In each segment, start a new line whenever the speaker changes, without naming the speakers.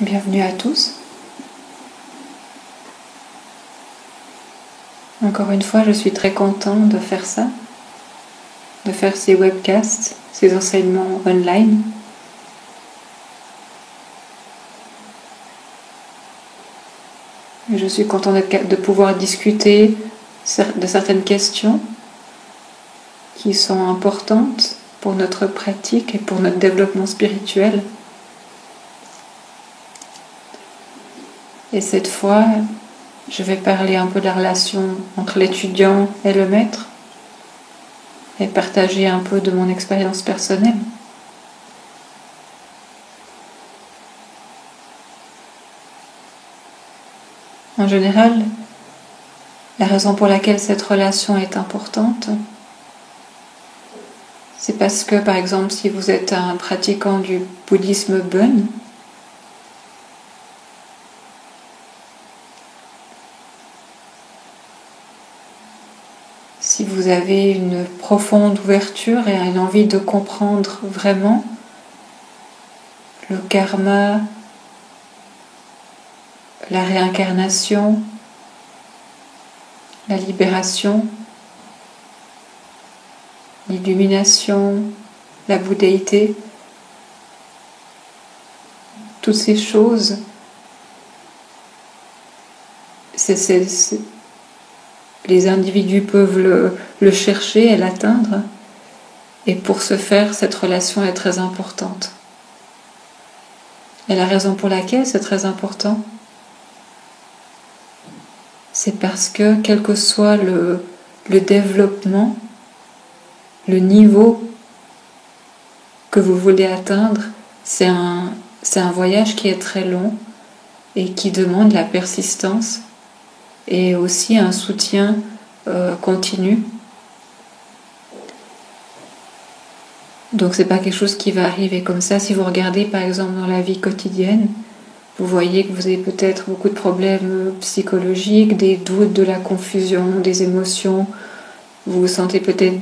Bienvenue à tous. Encore une fois, je suis très contente de faire ça, de faire ces webcasts, ces enseignements online. Et je suis contente de pouvoir discuter de certaines questions qui sont importantes pour notre pratique et pour notre développement spirituel. Et cette fois, je vais parler un peu de la relation entre l'étudiant et le maître et partager un peu de mon expérience personnelle. En général, la raison pour laquelle cette relation est importante, c'est parce que, par exemple, si vous êtes un pratiquant du bouddhisme Bön, si vous avez une profonde ouverture et une envie de comprendre vraiment le karma, la réincarnation, la libération, l'illumination, la bouddhéité, toutes ces choses, les individus peuvent le chercher et l'atteindre, et pour ce faire, cette relation est très importante. Et la raison pour laquelle c'est très important, c'est parce que quel que soit le développement, le niveau que vous voulez atteindre, c'est un voyage qui est très long et qui demande la persistance et aussi un soutien continu. Donc c'est pas quelque chose qui va arriver comme ça. Si vous regardez par exemple dans la vie quotidienne, vous voyez que vous avez peut-être beaucoup de problèmes psychologiques, des doutes, de la confusion, des émotions. Vous vous sentez peut-être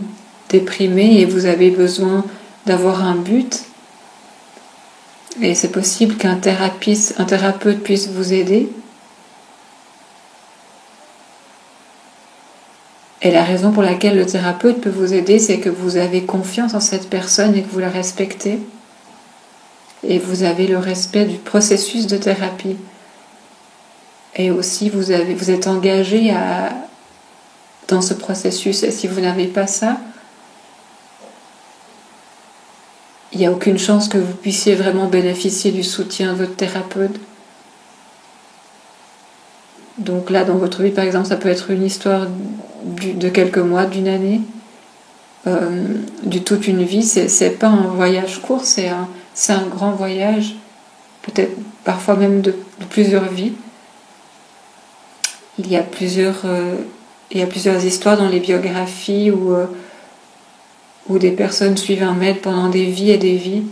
déprimé et vous avez besoin d'avoir un but. Et c'est possible qu'un thérapeute puisse vous aider. Et la raison pour laquelle le thérapeute peut vous aider, c'est que vous avez confiance en cette personne et que vous la respectez. Et vous avez le respect du processus de thérapie. Et aussi, vous êtes engagé dans ce processus. Et si vous n'avez pas ça, il n'y a aucune chance que vous puissiez vraiment bénéficier du soutien de votre thérapeute. Donc là, dans votre vie, par exemple, ça peut être une histoire de quelques mois, d'une année, de toute une vie. C'est pas un voyage court, c'est un grand voyage, peut-être parfois même de plusieurs vies. Il y a plusieurs histoires dans les biographies où des personnes suivent un maître pendant des vies et des vies.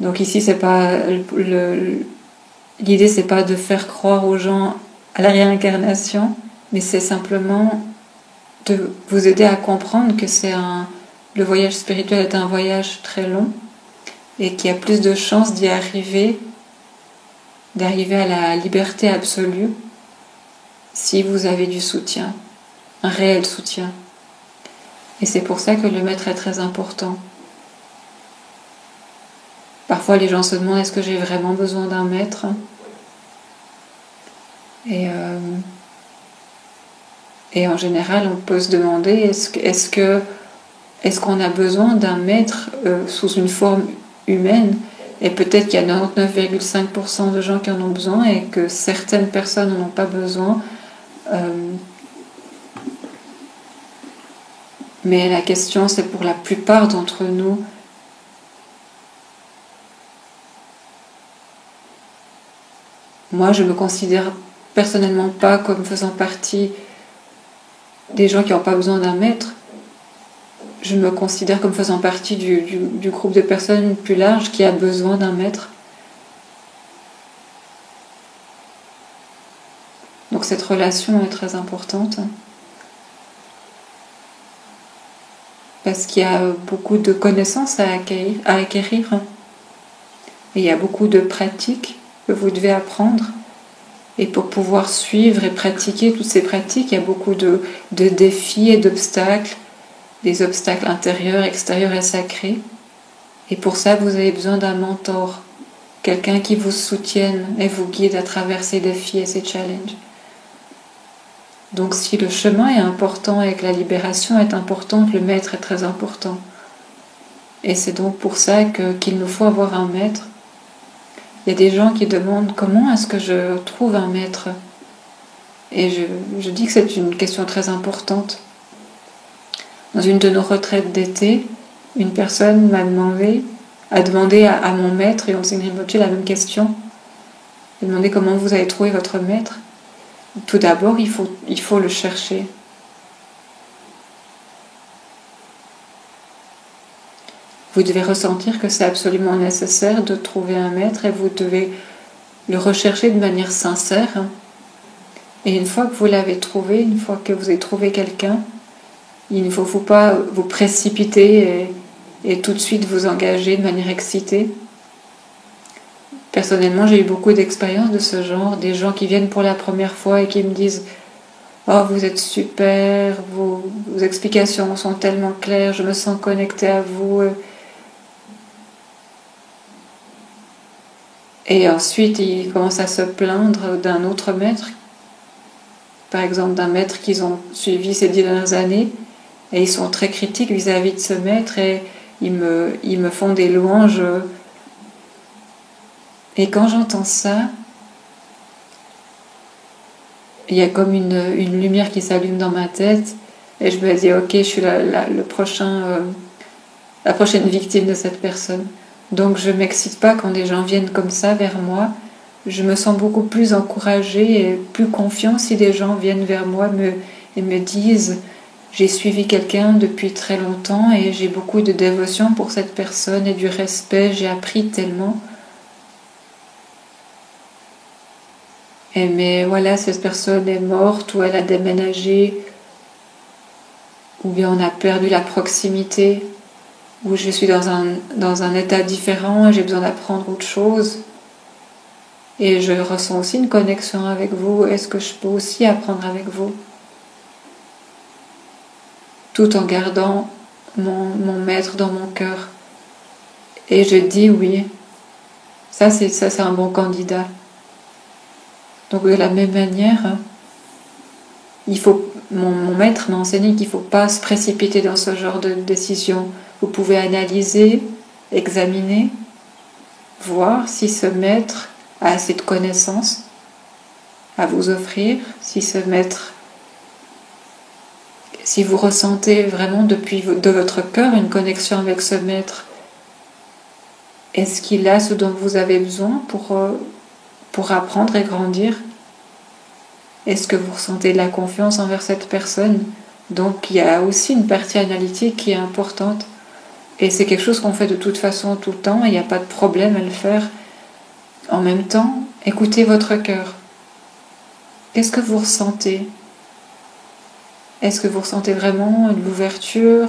Donc ici, c'est pas l'idée, c'est pas de faire croire aux gens à la réincarnation, mais c'est simplement de vous aider à comprendre que le voyage spirituel est un voyage très long et qu'il y a plus de chances d'arriver à la liberté absolue si vous avez du soutien, un réel soutien. Et c'est pour ça que le maître est très important. Parfois les gens se demandent, est-ce que j'ai vraiment besoin d'un maître ? Et en général, on peut se demander, est-ce qu'on a besoin d'un maître sous une forme humaine ? Et peut-être qu'il y a 99,5% de gens qui en ont besoin et que certaines personnes n'en ont pas besoin. Mais la question, c'est pour la plupart d'entre nous, moi, je me considère personnellement pas comme faisant partie des gens qui n'ont pas besoin d'un maître. Je me considère comme faisant partie du groupe de personnes plus large qui a besoin d'un maître. Donc cette relation est très importante. Parce qu'il y a beaucoup de connaissances à acquérir. Et il y a beaucoup de pratiques que vous devez apprendre. Et pour pouvoir suivre et pratiquer toutes ces pratiques, il y a beaucoup de défis et d'obstacles, des obstacles intérieurs, extérieurs et sacrés. Et pour ça, vous avez besoin d'un mentor, quelqu'un qui vous soutienne et vous guide à travers ces défis et ces challenges. Donc si le chemin est important et que la libération est importante, le maître est très important. Et c'est donc pour ça qu'il nous faut avoir un maître. Il y a des gens qui demandent comment est-ce que je trouve un maître. Et je dis que c'est une question très importante. Dans une de nos retraites d'été, une personne a demandé à mon maître, et on s'est Rinpoché, la même question. Elle a demandé comment vous avez trouvé votre maître. Tout d'abord, il faut le chercher. Vous devez ressentir que c'est absolument nécessaire de trouver un maître et vous devez le rechercher de manière sincère. Et une fois que vous l'avez trouvé, une fois que vous avez trouvé quelqu'un, il ne faut pas vous précipiter et tout de suite vous engager de manière excitée. Personnellement, j'ai eu beaucoup d'expériences de ce genre, des gens qui viennent pour la première fois et qui me disent « Oh, vous êtes super, vos explications sont tellement claires, je me sens connectée à vous. » Et ensuite, ils commencent à se plaindre d'un autre maître, par exemple d'un maître qu'ils ont suivi ces 10 dernières années, et ils sont très critiques vis-à-vis de ce maître et ils me font des louanges. Et quand j'entends ça, il y a comme une lumière qui s'allume dans ma tête et je me dis ok, je suis la prochaine victime de cette personne. Donc je ne m'excite pas quand des gens viennent comme ça vers moi. Je me sens beaucoup plus encouragée et plus confiante si des gens viennent vers moi et me disent j'ai suivi quelqu'un depuis très longtemps et j'ai beaucoup de dévotion pour cette personne et du respect, j'ai appris tellement. Mais voilà, cette personne est morte ou elle a déménagé, ou bien on a perdu la proximité, ou je suis dans un état différent et j'ai besoin d'apprendre autre chose. Et je ressens aussi une connexion avec vous. Est-ce que je peux aussi apprendre avec vous? Tout en gardant mon maître dans mon cœur. Et je dis oui. Ça, c'est un bon candidat. Donc de la même manière, mon maître m'a enseigné qu'il ne faut pas se précipiter dans ce genre de décision. Vous pouvez analyser, examiner, voir si ce maître a assez de connaissances à vous offrir, si vous ressentez vraiment de votre cœur une connexion avec ce maître. Est-ce qu'il a ce dont vous avez besoin pour apprendre et grandir? Est-ce que vous ressentez de la confiance envers cette personne? Donc il y a aussi une partie analytique qui est importante. Et c'est quelque chose qu'on fait de toute façon tout le temps, et il n'y a pas de problème à le faire. En même temps, écoutez votre cœur. Qu'est-ce que vous ressentez? Est-ce que vous ressentez vraiment de l'ouverture,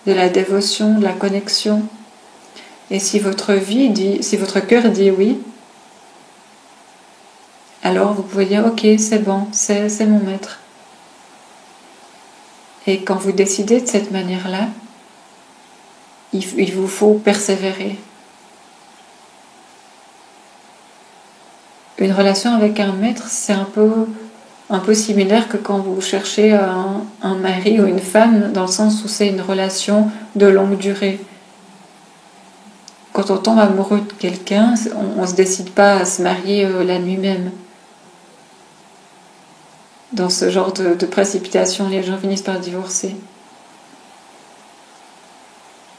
de la dévotion, de la connexion? Et si votre cœur dit oui, alors vous pouvez dire ok, c'est bon, c'est mon maître. Et quand vous décidez de cette manière-là, il vous faut persévérer. Une relation avec un maître, c'est un peu similaire que quand vous cherchez un mari ou une femme, dans le sens où c'est une relation de longue durée. Quand on tombe amoureux de quelqu'un, on ne se décide pas à se marier la nuit même. Dans ce genre de précipitation, les gens finissent par divorcer.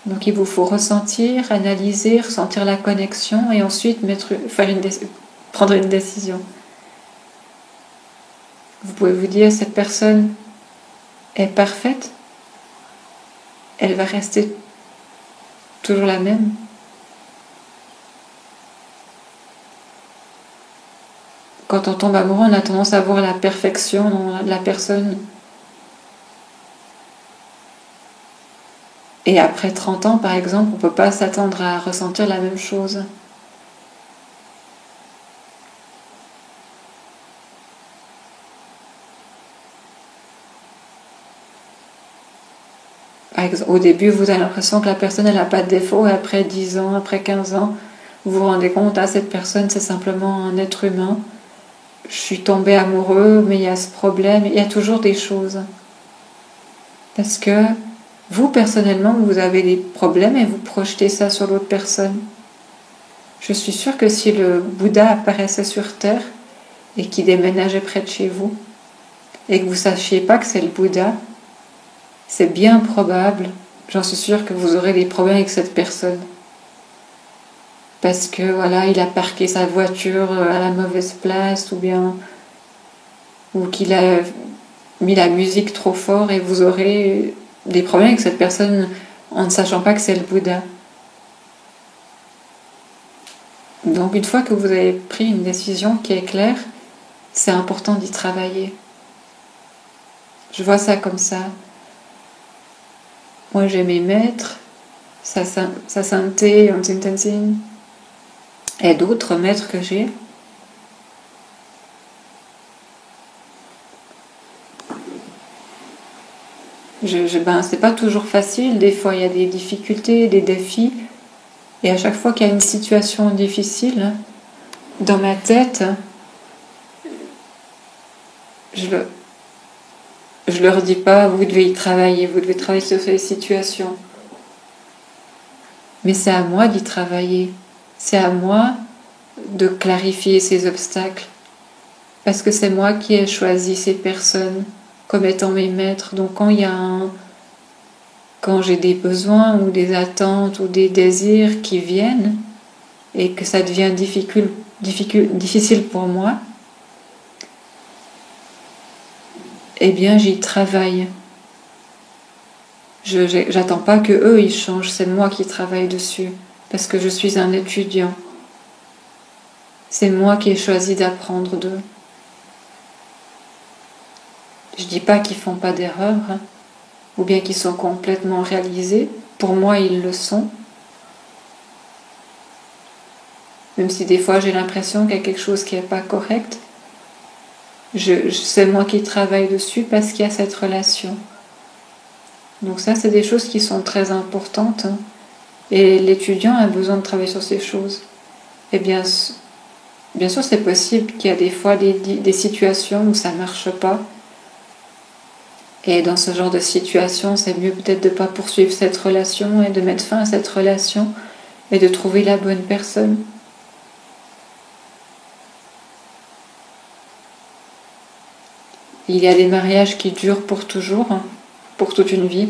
Donc il vous faut ressentir, analyser, ressentir la connexion et ensuite prendre une décision. Vous pouvez vous dire, cette personne est parfaite, elle va rester toujours la même. Quand on tombe amoureux, on a tendance à voir la perfection dans la personne. Et après 30 ans, par exemple, on ne peut pas s'attendre à ressentir la même chose. Au début, vous avez l'impression que la personne n'a pas de défaut, et après 10 ans, après 15 ans, vous vous rendez compte, cette personne, c'est simplement un être humain. Je suis tombée amoureux, mais il y a ce problème, il y a toujours des choses. Parce que vous, personnellement, vous avez des problèmes et vous projetez ça sur l'autre personne. Je suis sûre que si le Bouddha apparaissait sur Terre et qu'il déménageait près de chez vous, et que vous ne sachiez pas que c'est le Bouddha, c'est bien probable, j'en suis sûre, que vous aurez des problèmes avec cette personne. Parce que voilà, il a parqué sa voiture à la mauvaise place, ou qu'il a mis la musique trop fort, et vous aurez des problèmes avec cette personne en ne sachant pas que c'est le Bouddha. Donc une fois que vous avez pris une décision qui est claire, c'est important d'y travailler. Je vois ça comme ça. Moi j'ai mes maîtres, Sasante, Ontin Tenzin, et d'autres maîtres que j'ai. C'est pas toujours facile, des fois il y a des difficultés, des défis, et à chaque fois qu'il y a une situation difficile, dans ma tête, je leur dis pas, vous devez y travailler, vous devez travailler sur ces situations. Mais c'est à moi d'y travailler. C'est à moi de clarifier ces obstacles. Parce que c'est moi qui ai choisi ces personnes comme étant mes maîtres. Donc quand j'ai des besoins ou des attentes ou des désirs qui viennent et que ça devient difficile pour moi, eh bien j'y travaille. J'attends pas que eux ils changent, c'est moi qui travaille dessus, parce que je suis un étudiant. C'est moi qui ai choisi d'apprendre d'eux. Je dis pas qu'ils font pas d'erreurs, ou bien qu'ils sont complètement réalisés. Pour moi, ils le sont. Même si des fois j'ai l'impression qu'il y a quelque chose qui n'est pas correct, c'est moi qui travaille dessus parce qu'il y a cette relation. Donc ça, c'est des choses qui sont très importantes. Et l'étudiant a besoin de travailler sur ces choses. Et bien sûr, c'est possible qu'il y a des fois des situations où ça ne marche pas. Et dans ce genre de situation, c'est mieux peut-être de ne pas poursuivre cette relation et de mettre fin à cette relation et de trouver la bonne personne. Il y a des mariages qui durent pour toujours, pour toute une vie.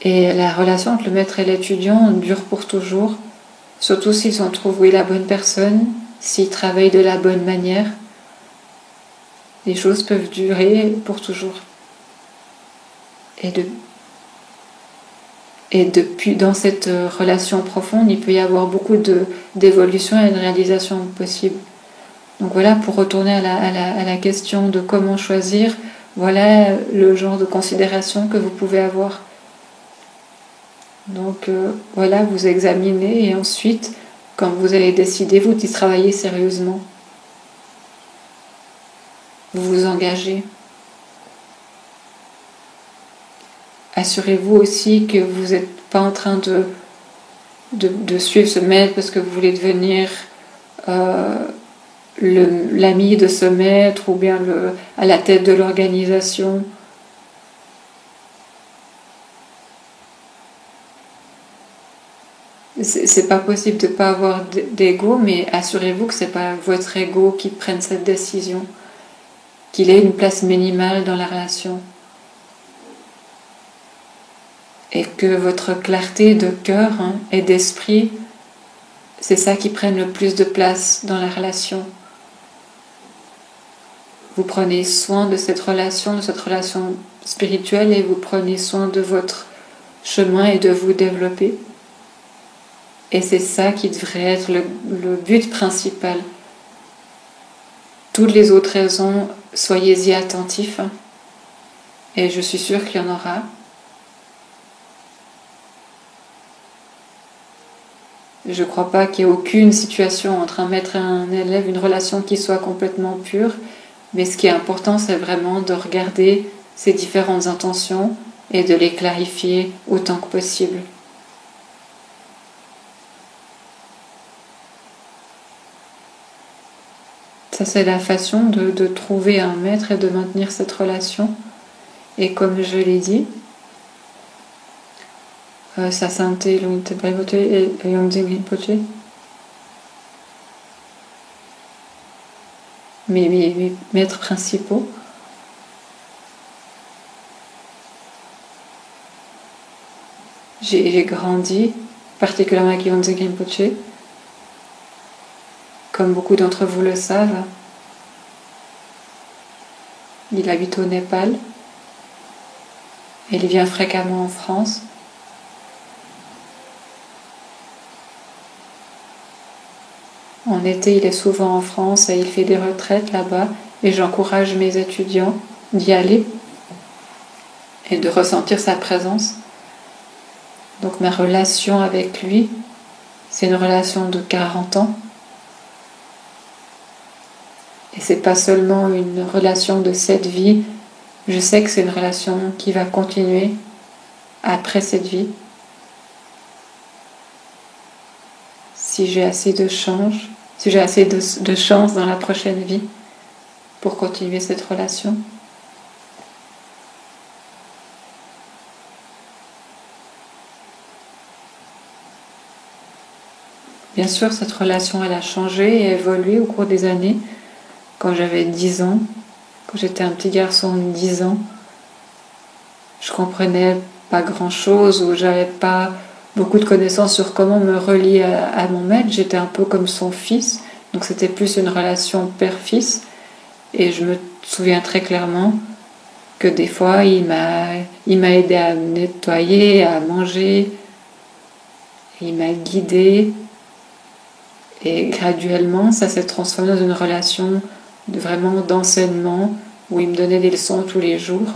Et la relation entre le maître et l'étudiant dure pour toujours, surtout s'ils ont trouvé la bonne personne, s'ils travaillent de la bonne manière. Les choses peuvent durer pour toujours. Et depuis, dans cette relation profonde, il peut y avoir beaucoup d'évolution et de réalisation possible. Donc voilà, pour retourner à la question de comment choisir, voilà le genre de considération que vous pouvez avoir. Donc voilà, vous examinez et ensuite, quand vous allez décider, vous y travaillez sérieusement. Vous vous engagez. Assurez-vous aussi que vous n'êtes pas en train de suivre ce maître parce que vous voulez devenir l'ami de ce maître ou bien à la tête de l'organisation. C'est pas possible de ne pas avoir d'ego, mais assurez-vous que c'est pas votre ego qui prenne cette décision, qu'il ait une place minimale dans la relation. Et que votre clarté de cœur et d'esprit, c'est ça qui prenne le plus de place dans la relation. Vous prenez soin de cette relation spirituelle, et vous prenez soin de votre chemin et de vous développer. Et c'est ça qui devrait être le but principal. Toutes les autres raisons, soyez-y attentifs. Et je suis sûre qu'il y en aura. Je ne crois pas qu'il y ait aucune situation entre un maître et un élève, une relation qui soit complètement pure. Mais ce qui est important, c'est vraiment de regarder ces différentes intentions et de les clarifier autant que possible. Ça, c'est la façon de trouver un maître et de maintenir cette relation. Et comme je l'ai dit, Sa Sainteté Luinte Baibote et Yongzing Rinpoche, mes maîtres principaux, j'ai grandi, particulièrement avec Yongzing Rinpoche, comme beaucoup d'entre vous le savent. Il habite au Népal et il vient fréquemment en France. En été, il est souvent en France et il fait des retraites là-bas et j'encourage mes étudiants d'y aller et de ressentir sa présence. Donc ma relation avec lui, c'est une relation de 40 ans. Et c'est pas seulement une relation de cette vie, je sais que c'est une relation qui va continuer après cette vie. Si j'ai assez de chance dans la prochaine vie pour continuer cette relation. Bien sûr, cette relation, elle a changé et évolué au cours des années. Quand j'avais 10 ans, quand j'étais un petit garçon de 10 ans, je comprenais pas grand-chose ou j'avais pas beaucoup de connaissances sur comment me relier à mon maître. J'étais un peu comme son fils, donc c'était plus une relation père-fils. Et je me souviens très clairement que des fois, il m'a aidé à me nettoyer, à manger, il m'a guidée. Et graduellement, ça s'est transformé dans une relation vraiment d'enseignement où il me donnait des leçons tous les jours.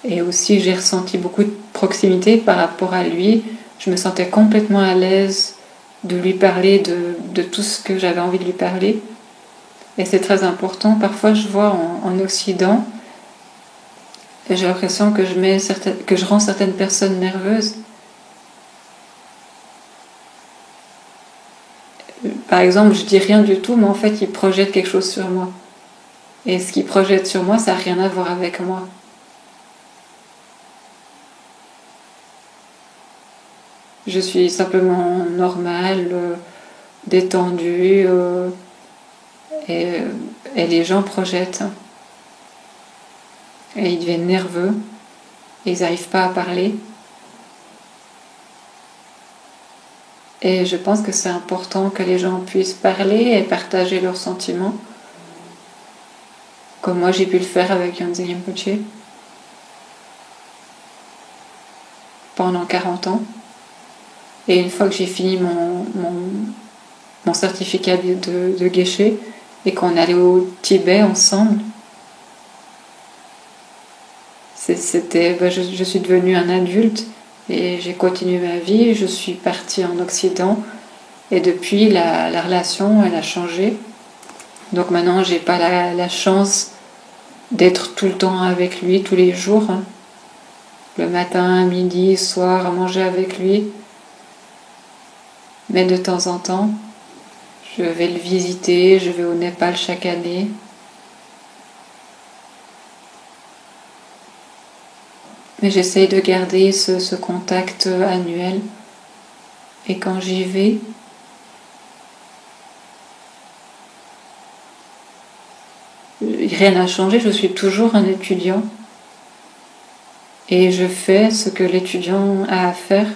Et aussi, j'ai ressenti beaucoup de proximité par rapport à lui. Je me sentais complètement à l'aise de lui parler de tout ce que j'avais envie de lui parler. Et c'est très important. Parfois, je vois en Occident, et j'ai l'impression que je rends certaines personnes nerveuses. Par exemple, je dis rien du tout, mais en fait, il projette quelque chose sur moi. Et ce qu'il projette sur moi, ça n'a rien à voir avec moi. Je suis simplement normale, détendue, et les gens projettent. Et ils deviennent nerveux, et ils n'arrivent pas à parler. Et je pense que c'est important que les gens puissent parler et partager leurs sentiments, comme moi j'ai pu le faire avec Yongzing Rinpoche pendant 40 ans. Et une fois que j'ai fini mon certificat de Geshe et qu'on allait au Tibet ensemble, je suis devenue un adulte et j'ai continué ma vie. Je suis partie en Occident et depuis la relation elle a changé. Donc maintenant j'ai pas la chance d'être tout le temps avec lui tous les jours, le matin, midi, soir, à manger avec lui. Mais de temps en temps, je vais le visiter, je vais au Népal chaque année. Mais j'essaye de garder ce contact annuel. Et quand j'y vais, rien n'a changé, je suis toujours un étudiant. Et je fais ce que l'étudiant a à faire.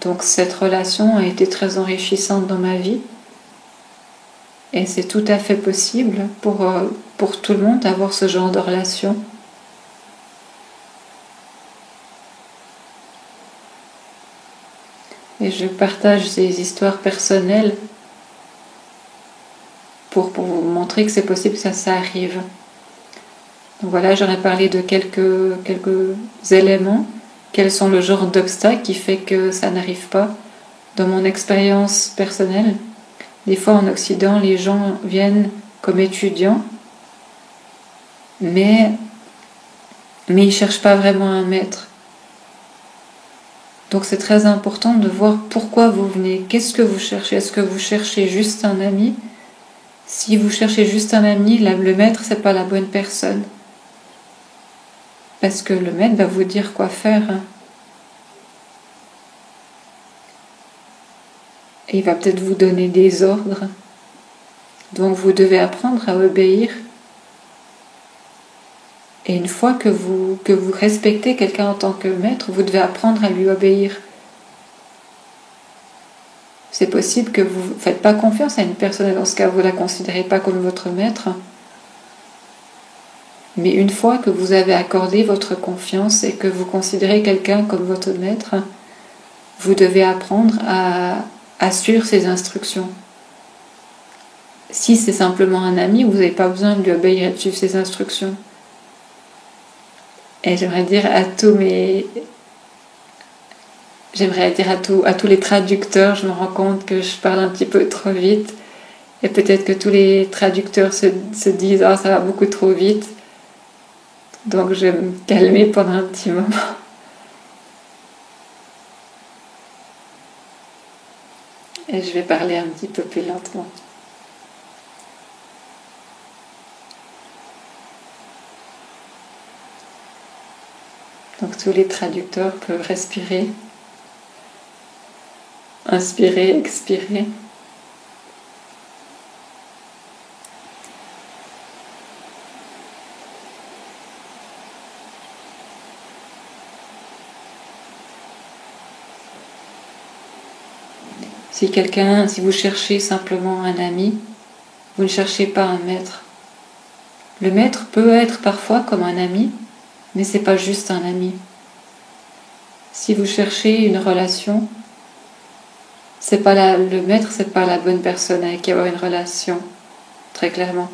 Donc cette relation a été très enrichissante dans ma vie. Et c'est tout à fait possible pour tout le monde d'avoir ce genre de relation. Et je partage ces histoires personnelles pour vous montrer que c'est possible que ça arrive. Donc voilà, j'en ai parlé de quelques éléments. Quels sont le genre d'obstacle qui fait que ça n'arrive pas? Dans mon expérience personnelle, des fois en Occident, les gens viennent comme étudiants, mais mais il ne cherche pas vraiment un maître. Donc c'est très important de voir pourquoi vous venez, qu'est-ce que vous cherchez. Est-ce que vous cherchez juste un ami? Si vous cherchez juste un ami, le maître, c'est pas la bonne personne. Parce que le maître va vous dire quoi faire. Et il va peut-être vous donner des ordres. Donc vous devez apprendre à obéir. Et une fois que vous respectez quelqu'un en tant que maître, vous devez apprendre à lui obéir. C'est possible que vous ne faites pas confiance à une personne, et dans ce cas, vous ne la considérez pas comme votre maître. Mais une fois que vous avez accordé votre confiance et que vous considérez quelqu'un comme votre maître, vous devez apprendre à suivre ses instructions. Si c'est simplement un ami, vous n'avez pas besoin de lui obéir et de suivre ses instructions. Et j'aimerais dire à tous les traducteurs, je me rends compte que je parle un petit peu trop vite. Et peut-être que tous les traducteurs se disent « Ah, ça va beaucoup trop vite ». Donc je vais me calmer pendant un petit moment. Et je vais parler un petit peu plus lentement. Donc tous les traducteurs peuvent respirer, inspirer, expirer. Si vous cherchez simplement un ami, vous ne cherchez pas un maître. Le maître peut être parfois comme un ami, mais c'est pas juste un ami. Si vous cherchez une relation, le maître, c'est pas la bonne personne avec qui avoir une relation, très clairement.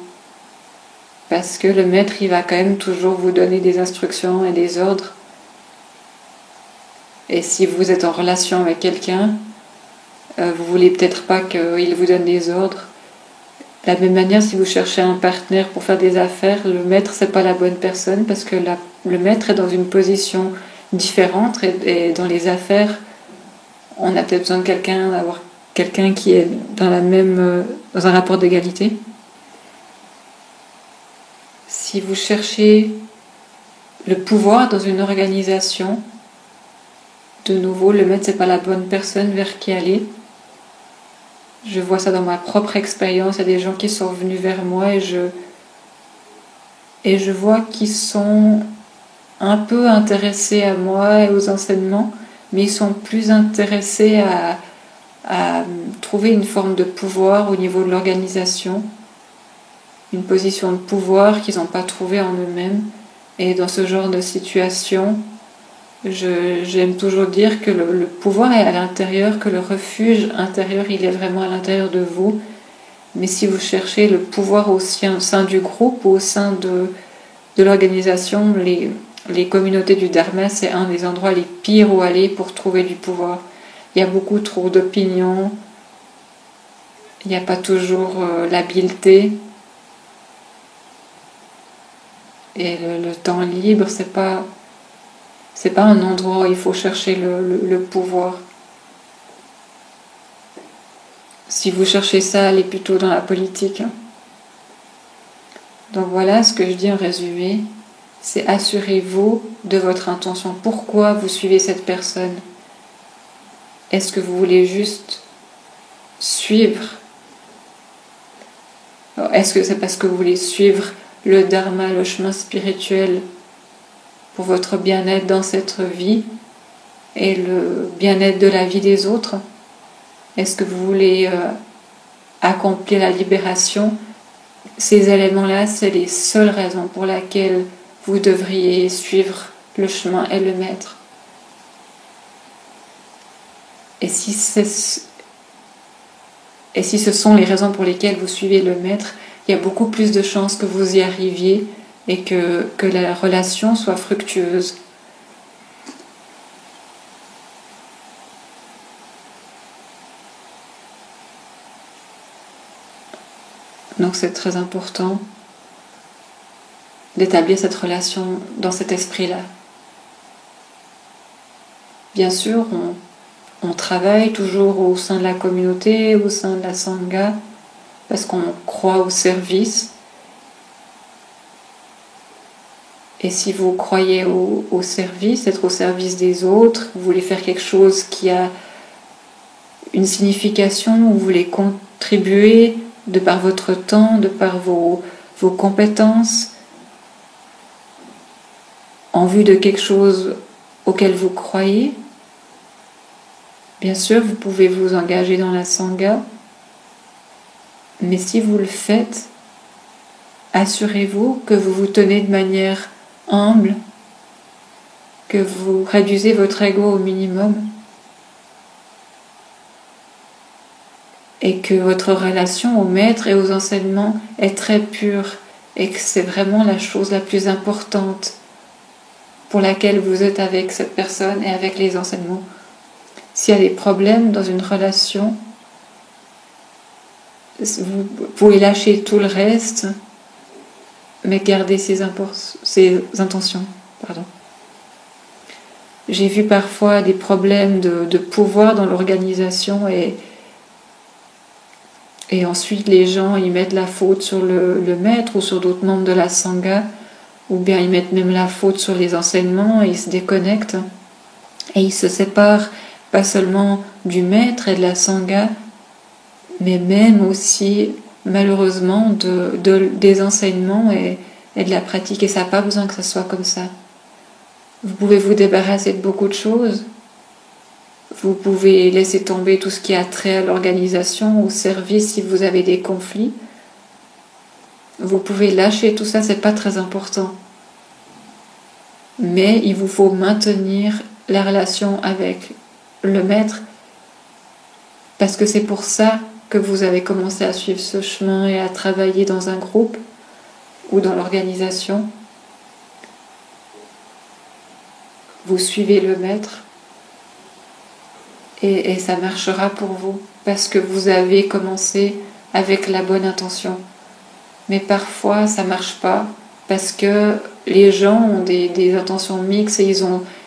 Parce que le maître, il va quand même toujours vous donner des instructions et des ordres. Et si vous êtes en relation avec quelqu'un, vous voulez peut-être pas qu'il vous donne des ordres. De la même manière, si vous cherchez un partenaire pour faire des affaires, le maître, c'est pas la bonne personne parce que le maître est dans une position différente et dans les affaires, on a peut-être besoin d'avoir quelqu'un qui est dans un rapport d'égalité. Si vous cherchez le pouvoir dans une organisation, de nouveau, le maître, c'est pas la bonne personne vers qui aller. Je vois ça dans ma propre expérience. Il y a des gens qui sont venus vers moi et je vois qu'ils sont un peu intéressés à moi et aux enseignements, mais ils sont plus intéressés à trouver une forme de pouvoir au niveau de l'organisation, une position de pouvoir qu'ils n'ont pas trouvée en eux-mêmes. Et dans ce genre de situation, j'aime toujours dire que le pouvoir est à l'intérieur, que le refuge intérieur, il est vraiment à l'intérieur de vous. Mais si vous cherchez le pouvoir au sein du groupe ou au sein de l'organisation, les communautés du Dharma, c'est un des endroits les pires où aller pour trouver du pouvoir. Il y a beaucoup trop d'opinions, il n'y a pas toujours l'habileté. Et le temps libre, c'est pas un endroit où il faut chercher le pouvoir. Si vous cherchez ça, allez plutôt dans la politique. Donc voilà ce que je dis en résumé, c'est assurez-vous de votre intention. Pourquoi vous suivez cette personne? Est-ce que vous voulez juste suivre? Est-ce que c'est parce que vous voulez suivre le dharma, le chemin spirituel pour votre bien-être dans cette vie et le bien-être de la vie des autres? Est-ce que vous voulez accomplir la libération? Ces éléments-là, c'est les seules raisons pour lesquelles vous devriez suivre le chemin et le maître. Et si ce sont les raisons pour lesquelles vous suivez le maître, il y a beaucoup plus de chances que vous y arriviez et que la relation soit fructueuse. Donc c'est très important. d'établir cette relation dans cet esprit-là. Bien sûr, on travaille toujours au sein de la communauté, au sein de la Sangha, parce qu'on croit au service. Et si vous croyez au service, être au service des autres, vous voulez faire quelque chose qui a une signification, vous voulez contribuer de par votre temps, de par vos compétences, en vue de quelque chose auquel vous croyez, bien sûr, vous pouvez vous engager dans la Sangha, mais si vous le faites, assurez-vous que vous vous tenez de manière humble, que vous réduisez votre ego au minimum et que votre relation au maître et aux enseignements est très pure et que c'est vraiment la chose la plus importante pour laquelle vous êtes avec cette personne et avec les enseignements. S'il y a des problèmes dans une relation, vous pouvez lâcher tout le reste, mais garder ses intentions. J'ai vu parfois des problèmes de pouvoir dans l'organisation et ensuite les gens ils mettent la faute sur le maître ou sur d'autres membres de la Sangha, ou bien ils mettent même la faute sur les enseignements et ils se déconnectent et ils se séparent pas seulement du maître et de la Sangha, mais même aussi malheureusement des enseignements et de la pratique, et ça n'a pas besoin que ça soit comme ça. Vous pouvez vous débarrasser de beaucoup de choses. Vous pouvez laisser tomber tout ce qui a trait à l'organisation, au service si vous avez des conflits. Vous pouvez lâcher tout ça, c'est pas très important. Mais il vous faut maintenir la relation avec le maître, parce que c'est pour ça que vous avez commencé à suivre ce chemin et à travailler dans un groupe ou dans l'organisation. Vous suivez le maître et ça marchera pour vous parce que vous avez commencé avec la bonne intention. Mais parfois ça marche pas parce que les gens ont des intentions mixtes et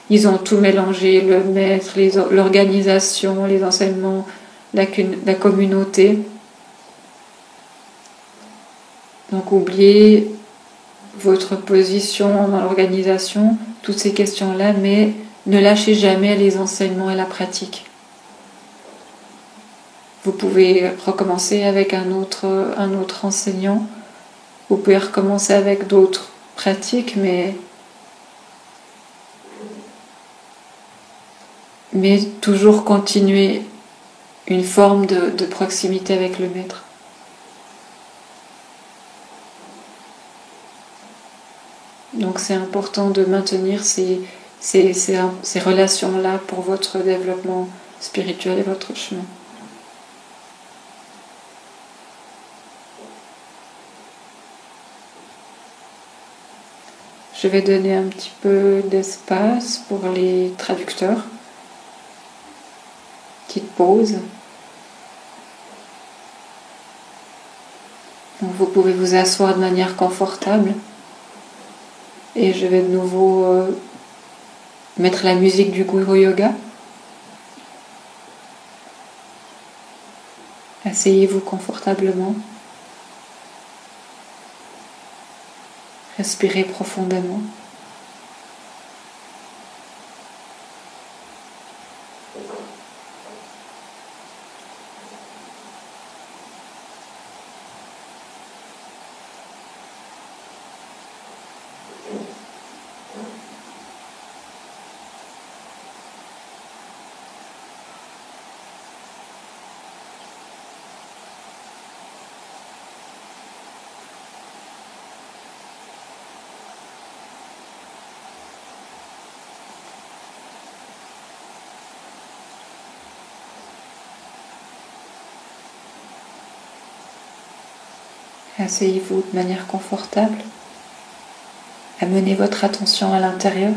ils ont tout mélangé, le maître, l'organisation, les enseignements, la communauté. Donc oubliez votre position dans l'organisation, toutes ces questions-là, mais ne lâchez jamais les enseignements et la pratique. Vous pouvez recommencer avec un autre enseignant, vous pouvez recommencer avec d'autres pratiques, mais toujours continuer une forme de proximité avec le maître. Donc c'est important de maintenir ces relations-là pour votre développement spirituel et votre chemin. Je vais donner un petit peu d'espace pour les traducteurs. Petite pause. Donc vous pouvez vous asseoir de manière confortable. Et je vais de nouveau mettre la musique du Guru Yoga. Asseyez-vous confortablement. Respirez profondément. Asseyez-vous de manière confortable. Amenez votre attention à l'intérieur.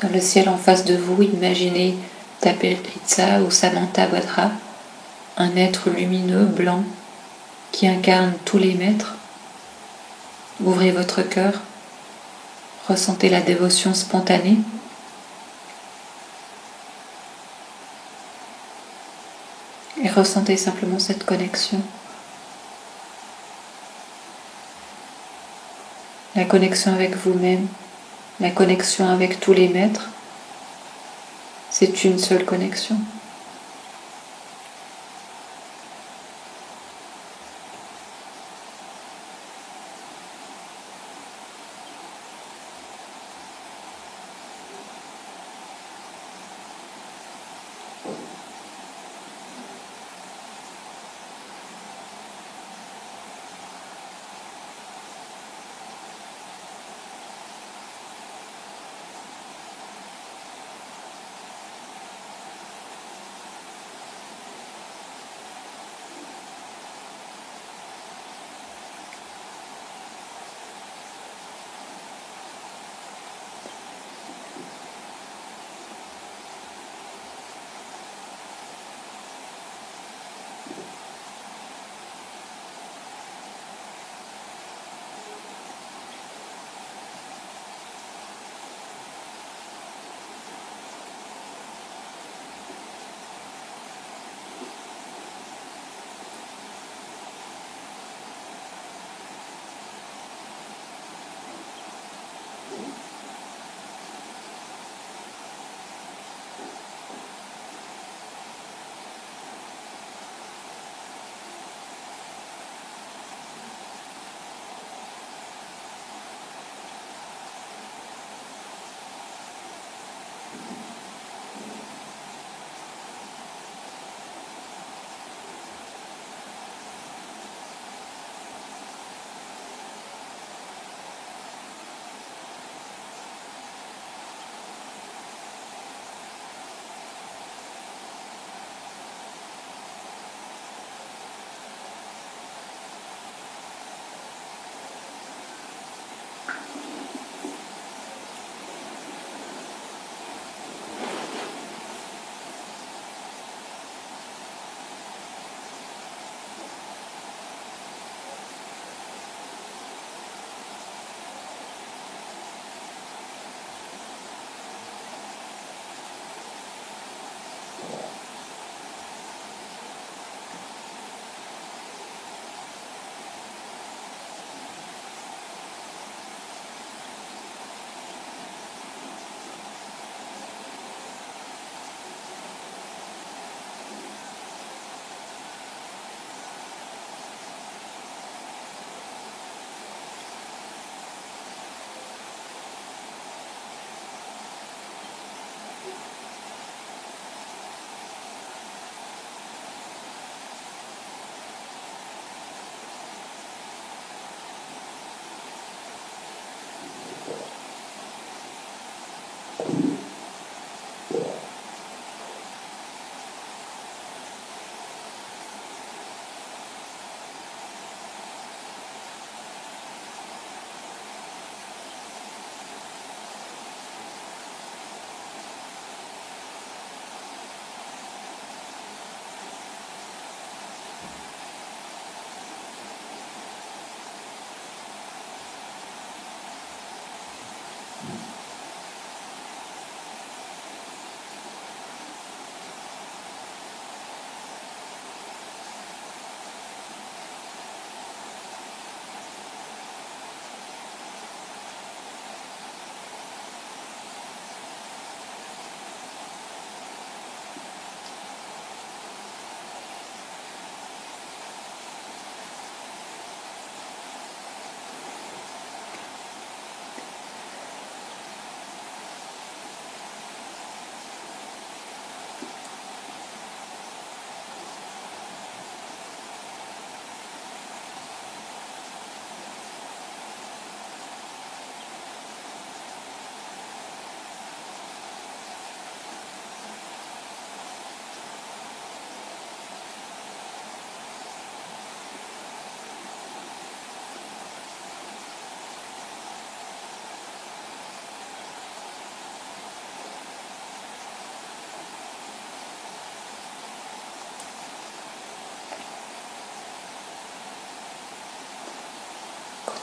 Dans le ciel en face de vous, imaginez Tapéritsa ou Samantha Badra, un être lumineux, blanc, qui incarne tous les maîtres. Ouvrez votre cœur, ressentez la dévotion spontanée. Et ressentez simplement cette connexion. La connexion avec vous-même, la connexion avec tous les maîtres, c'est une seule connexion.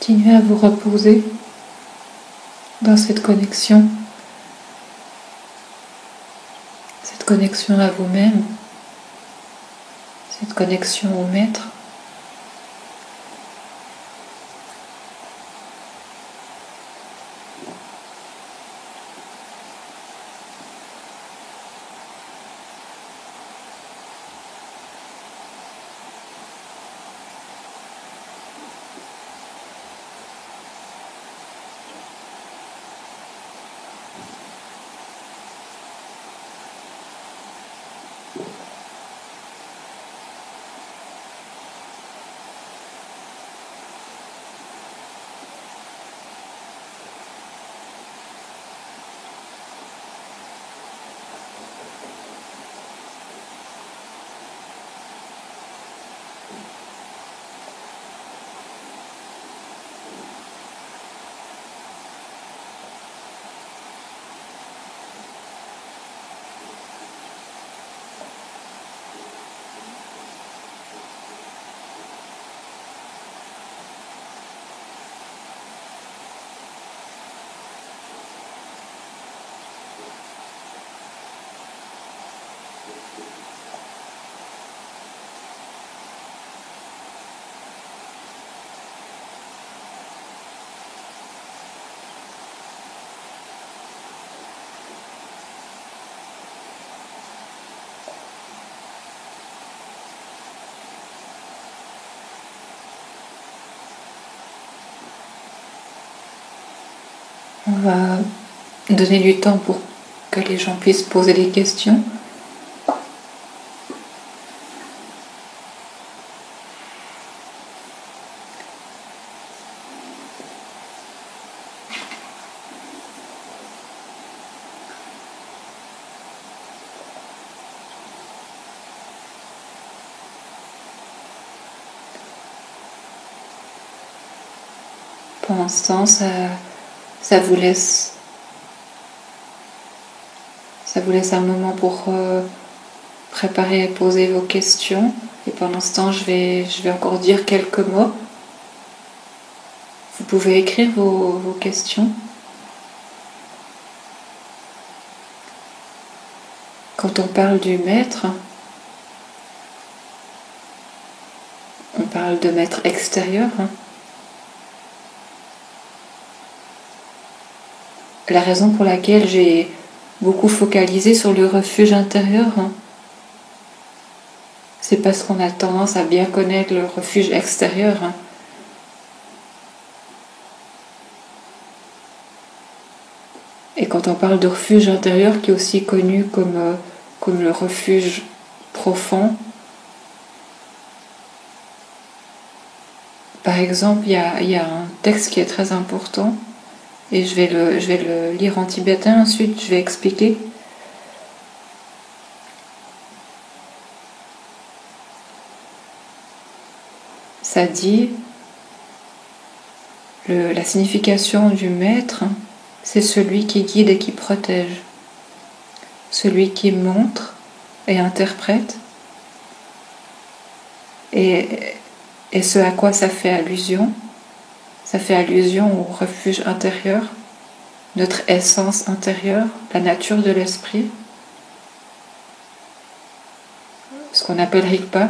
Continuez à vous reposer dans cette connexion à vous-même, cette connexion au Maître. On va donner du temps pour que les gens puissent poser des questions. Pendant ce temps, ça vous laisse un moment pour préparer et poser vos questions. Et pendant ce temps, je vais encore dire quelques mots. Vous pouvez écrire vos questions. Quand on parle du Maître, on parle de Maître extérieur. La raison pour laquelle j'ai beaucoup focalisé sur le refuge intérieur, c'est parce qu'on a tendance à bien connaître le refuge extérieur. Et quand on parle de refuge intérieur, qui est aussi connu comme le refuge profond, par exemple, il y a un texte qui est très important, et je vais le lire en tibétain, ensuite je vais expliquer. Ça dit, la signification du Maître, c'est celui qui guide et qui protège, celui qui montre et interprète, et ce à quoi ça fait allusion au refuge intérieur, notre essence intérieure, la nature de l'esprit, ce qu'on appelle Rigpa,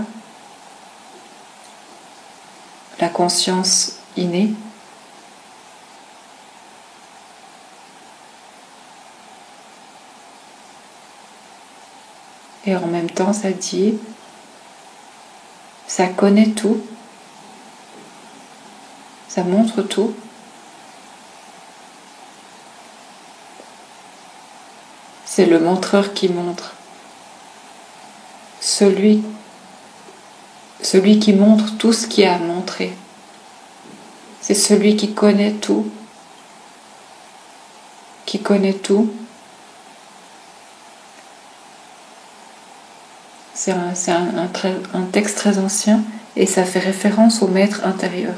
la conscience innée. Et en même temps, ça dit, ça connaît tout, ça montre tout. C'est le montreur qui montre. Celui qui montre tout ce qu'il y a à montrer. C'est celui qui connaît tout. C'est un texte très ancien et ça fait référence au Maître intérieur.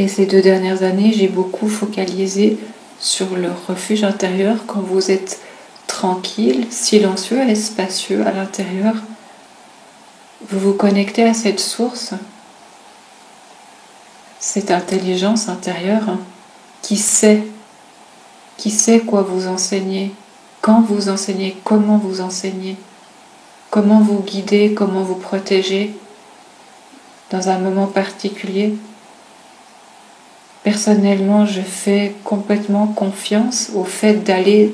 Et ces 2 dernières années, j'ai beaucoup focalisé sur le refuge intérieur quand vous êtes tranquille, silencieux et spacieux à l'intérieur. Vous vous connectez à cette source cette intelligence intérieure qui sait quoi vous enseigner, quand vous enseignez, comment vous guider, comment vous protéger dans un moment particulier. Personnellement, je fais complètement confiance au fait d'aller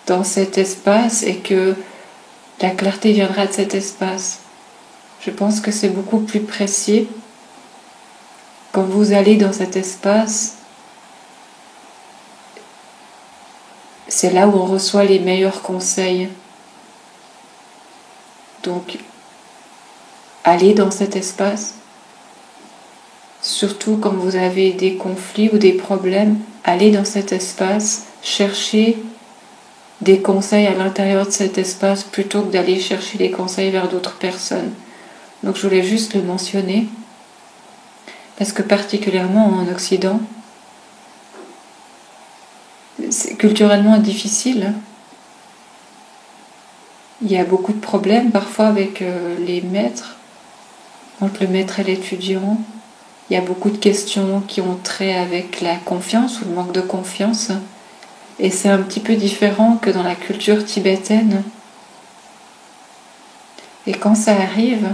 dans cet espace et que la clarté viendra de cet espace. Je pense que c'est beaucoup plus précis. Quand vous allez dans cet espace, c'est là où on reçoit les meilleurs conseils. Donc, allez dans cet espace. Surtout quand vous avez des conflits ou des problèmes, allez dans cet espace, cherchez des conseils à l'intérieur de cet espace plutôt que d'aller chercher des conseils vers d'autres personnes. Donc je voulais juste le mentionner, parce que particulièrement en Occident, c'est culturellement difficile. Il y a beaucoup de problèmes parfois avec les maîtres, entre le maître et l'étudiant. Il y a beaucoup de questions qui ont trait avec la confiance ou le manque de confiance. Et c'est un petit peu différent que dans la culture tibétaine. Et quand ça arrive,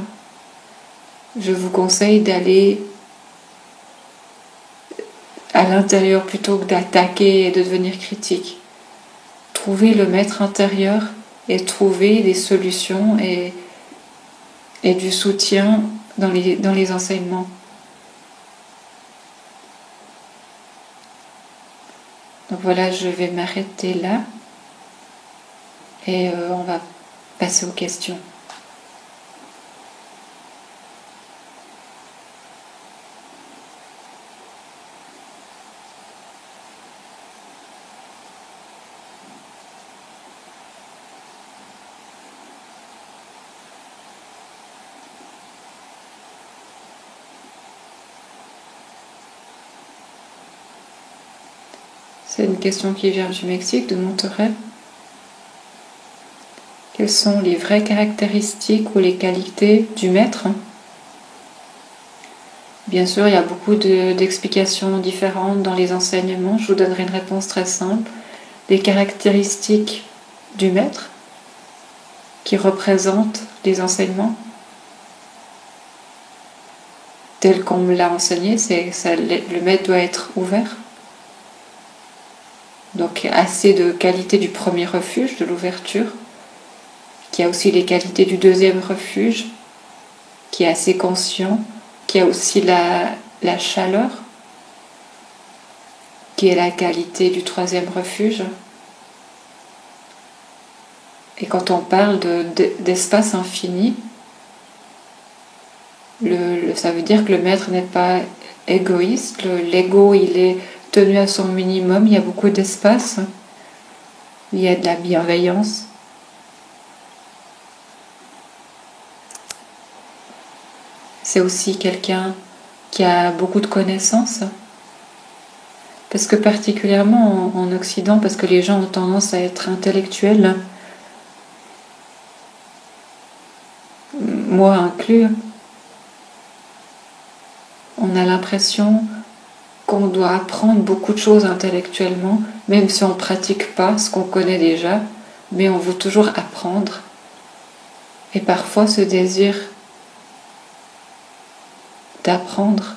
je vous conseille d'aller à l'intérieur plutôt que d'attaquer et de devenir critique. Trouver le maître intérieur et trouver des solutions et du soutien dans les enseignements. Donc voilà, je vais m'arrêter là et on va passer aux questions. C'est une question qui vient du Mexique, de Monterrey. Quelles sont les vraies caractéristiques ou les qualités du maître ? Bien sûr, il y a beaucoup d'explications différentes dans les enseignements. Je vous donnerai une réponse très simple. Les caractéristiques du maître qui représentent les enseignements tels qu'on me l'a enseigné, le maître doit être ouvert. Donc assez de qualité du premier refuge, de l'ouverture, qui a aussi les qualités du deuxième refuge, qui est assez conscient, qui a aussi la chaleur, qui est la qualité du troisième refuge. Et quand on parle d'espace infini, ça veut dire que le maître n'est pas égoïste, l'ego il est tenu à son minimum, il y a beaucoup d'espace, il y a de la bienveillance. C'est aussi quelqu'un qui a beaucoup de connaissances, parce que particulièrement en Occident, parce que les gens ont tendance à être intellectuels, moi inclus, on a l'impression qu'on doit apprendre beaucoup de choses intellectuellement, même si on ne pratique pas ce qu'on connaît déjà, mais on veut toujours apprendre. Et parfois ce désir d'apprendre.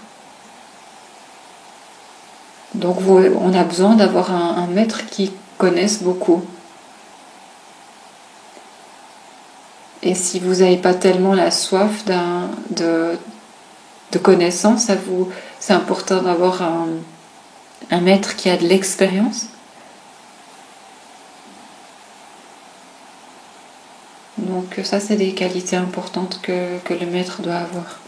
Donc on a besoin d'avoir un maître qui connaisse beaucoup. Et si vous n'avez pas tellement la soif de connaissances, c'est important d'avoir un maître qui a de l'expérience. Donc ça, c'est des qualités importantes que le maître doit avoir.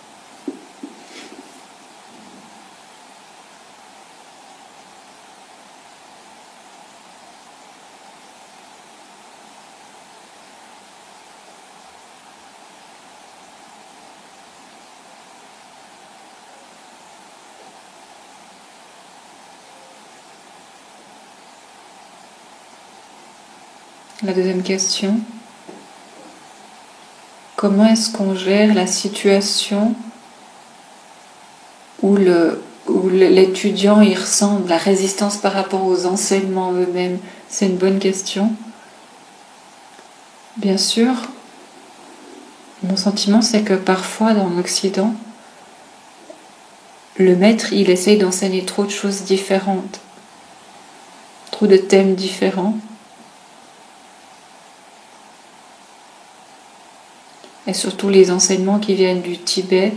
La deuxième question. Comment est-ce qu'on gère la situation où où l'étudiant il ressent de la résistance par rapport aux enseignements eux-mêmes? C'est une bonne question. Bien sûr, mon sentiment c'est que parfois dans l'Occident, le maître il essaye d'enseigner trop de choses différentes, trop de thèmes différents. Et surtout les enseignements qui viennent du Tibet,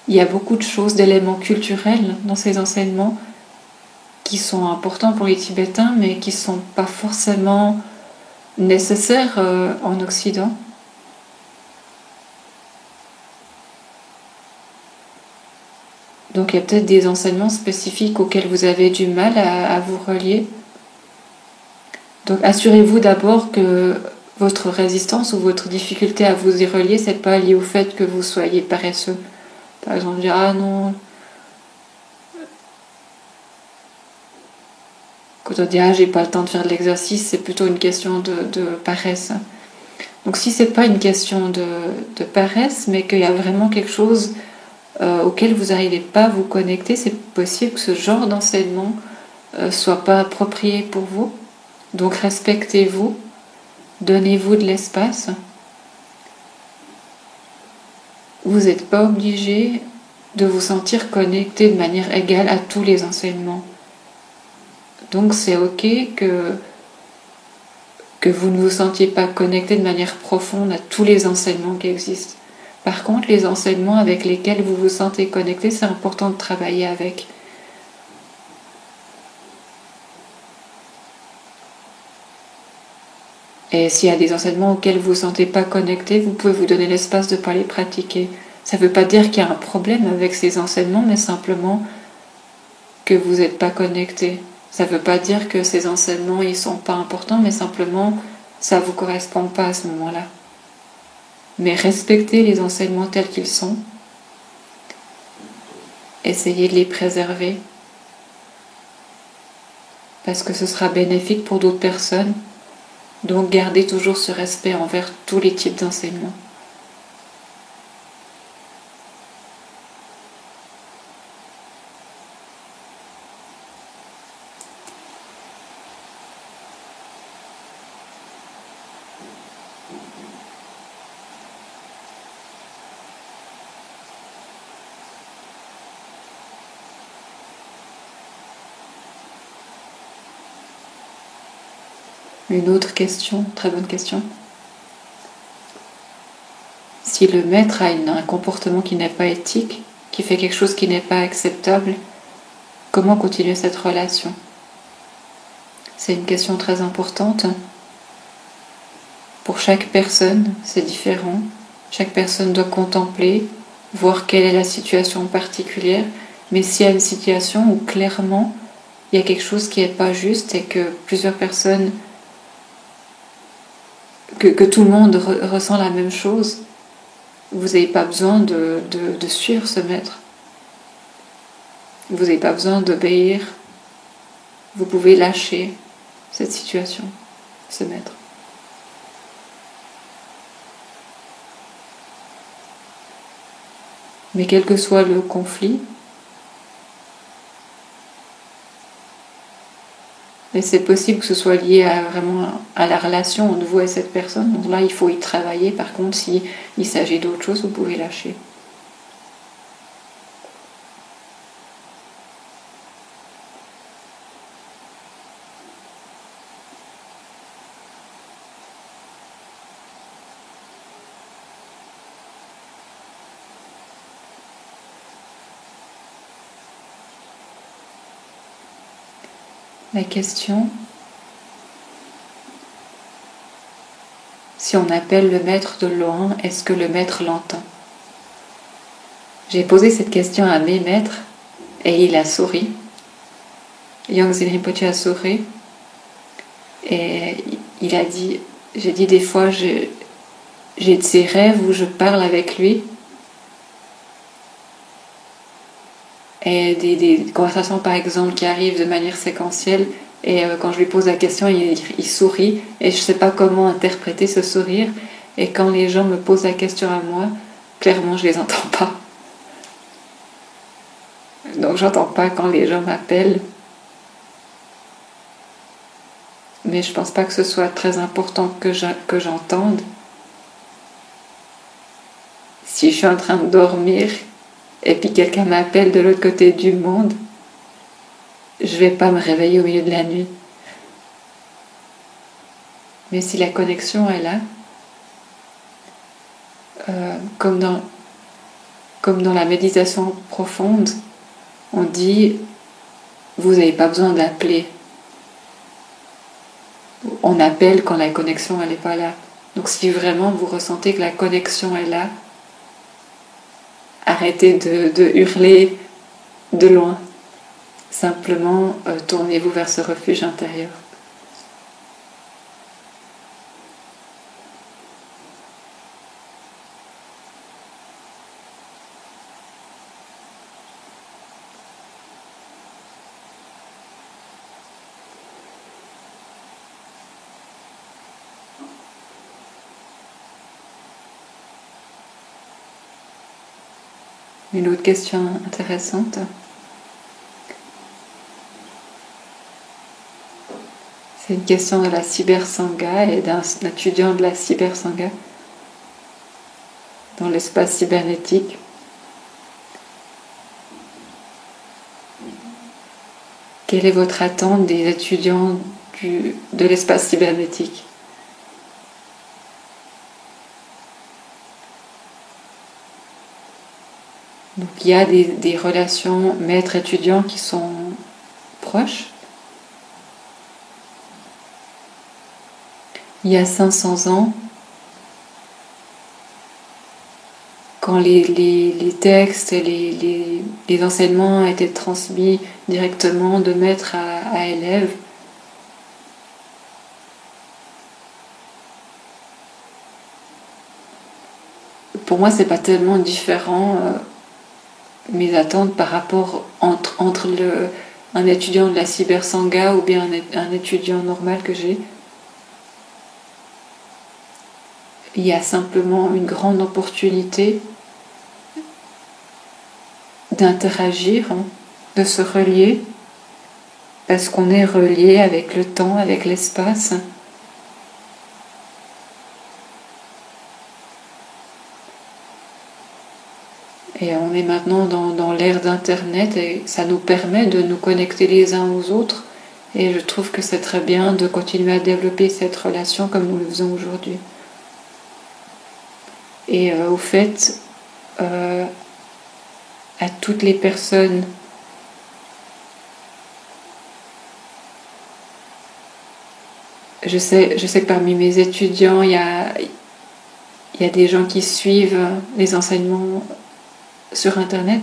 il y a beaucoup de choses, d'éléments culturels dans ces enseignements qui sont importants pour les Tibétains, mais qui ne sont pas forcément nécessaires en Occident. Donc il y a peut-être des enseignements spécifiques auxquels vous avez du mal à vous relier. Donc assurez-vous d'abord que votre résistance ou votre difficulté à vous y relier, c'est pas lié au fait que vous soyez paresseux. Par exemple, dire ah non. Quand on dit ah j'ai pas le temps de faire de l'exercice, c'est plutôt une question de paresse. Donc si c'est pas une question de paresse, mais qu'il y a vraiment quelque chose auquel vous n'arrivez pas à vous connecter, c'est possible que ce genre d'enseignement soit pas approprié pour vous. Donc respectez-vous, donnez-vous de l'espace. Vous n'êtes pas obligé de vous sentir connecté de manière égale à tous les enseignements. Donc c'est ok que vous ne vous sentiez pas connecté de manière profonde à tous les enseignements qui existent. Par contre, les enseignements avec lesquels vous vous sentez connecté, c'est important de travailler avec. Et s'il y a des enseignements auxquels vous ne vous sentez pas connecté, vous pouvez vous donner l'espace de ne pas les pratiquer. Ça ne veut pas dire qu'il y a un problème avec ces enseignements, mais simplement que vous n'êtes pas connecté. Ça ne veut pas dire que ces enseignements ne sont pas importants, mais simplement ça ne vous correspond pas à ce moment-là. Mais respectez les enseignements tels qu'ils sont. Essayez de les préserver. Parce que ce sera bénéfique pour d'autres personnes. Donc gardez toujours ce respect envers tous les types d'enseignements. Une autre question, très bonne question. Si le maître a un comportement qui n'est pas éthique, qui fait quelque chose qui n'est pas acceptable, comment continuer cette relation? C'est une question très importante. Pour chaque personne, c'est différent. Chaque personne doit contempler, voir quelle est la situation particulière. Mais s'il y a une situation où clairement il y a quelque chose qui n'est pas juste et que plusieurs personnes, que tout le monde ressent la même chose, vous n'avez pas besoin de suivre ce maître. Vous n'avez pas besoin d'obéir. Vous pouvez lâcher cette situation, ce maître. Mais quel que soit le conflit, et c'est possible que ce soit lié vraiment à la relation entre vous et cette personne. Donc là, il faut y travailler. Par contre, s'il s'agit d'autre chose, vous pouvez lâcher. La question, si on appelle le maître de loin, est-ce que le maître l'entend? J'ai posé cette question à mes maîtres et il a souri. Yangzin Rinpoche a souri et il a dit, j'ai dit des fois j'ai de ces rêves où je parle avec lui et des conversations par exemple qui arrivent de manière séquentielle et quand je lui pose la question il sourit et je ne sais pas comment interpréter ce sourire et quand les gens me posent la question à moi, clairement je les entends pas. Donc j'entends pas quand les gens m'appellent. Mais je pense pas que ce soit très important que j'entende. Si je suis en train de dormir et puis quelqu'un m'appelle de l'autre côté du monde, je vais pas me réveiller au milieu de la nuit. Mais si la connexion est là, comme dans la méditation profonde, on dit vous n'avez pas besoin d'appeler. On appelle quand la connexion elle n'est pas là. Donc si vraiment vous ressentez que la connexion est là, arrêtez de hurler de loin. Simplement tournez-vous vers ce refuge intérieur. Une autre question intéressante. C'est une question de la cybersangha et d'un étudiant de la cybersangha dans l'espace cybernétique. Quelle est votre attente des étudiants de l'espace cybernétique ? Donc il y a des relations maître-étudiant qui sont proches. Il y a 500 ans, quand les textes et les enseignements étaient transmis directement de maître à élève, pour moi c'est pas tellement différent mes attentes par rapport entre un étudiant de la cybersangha ou bien un étudiant normal que j'ai. Il y a simplement une grande opportunité d'interagir, de se relier, parce qu'on est relié avec le temps, avec l'espace. Et on est maintenant dans l'ère d'Internet et ça nous permet de nous connecter les uns aux autres. Et je trouve que c'est très bien de continuer à développer cette relation comme nous le faisons aujourd'hui. Et au fait, à toutes les personnes je sais que parmi mes étudiants, il y a des gens qui suivent les enseignements sur Internet.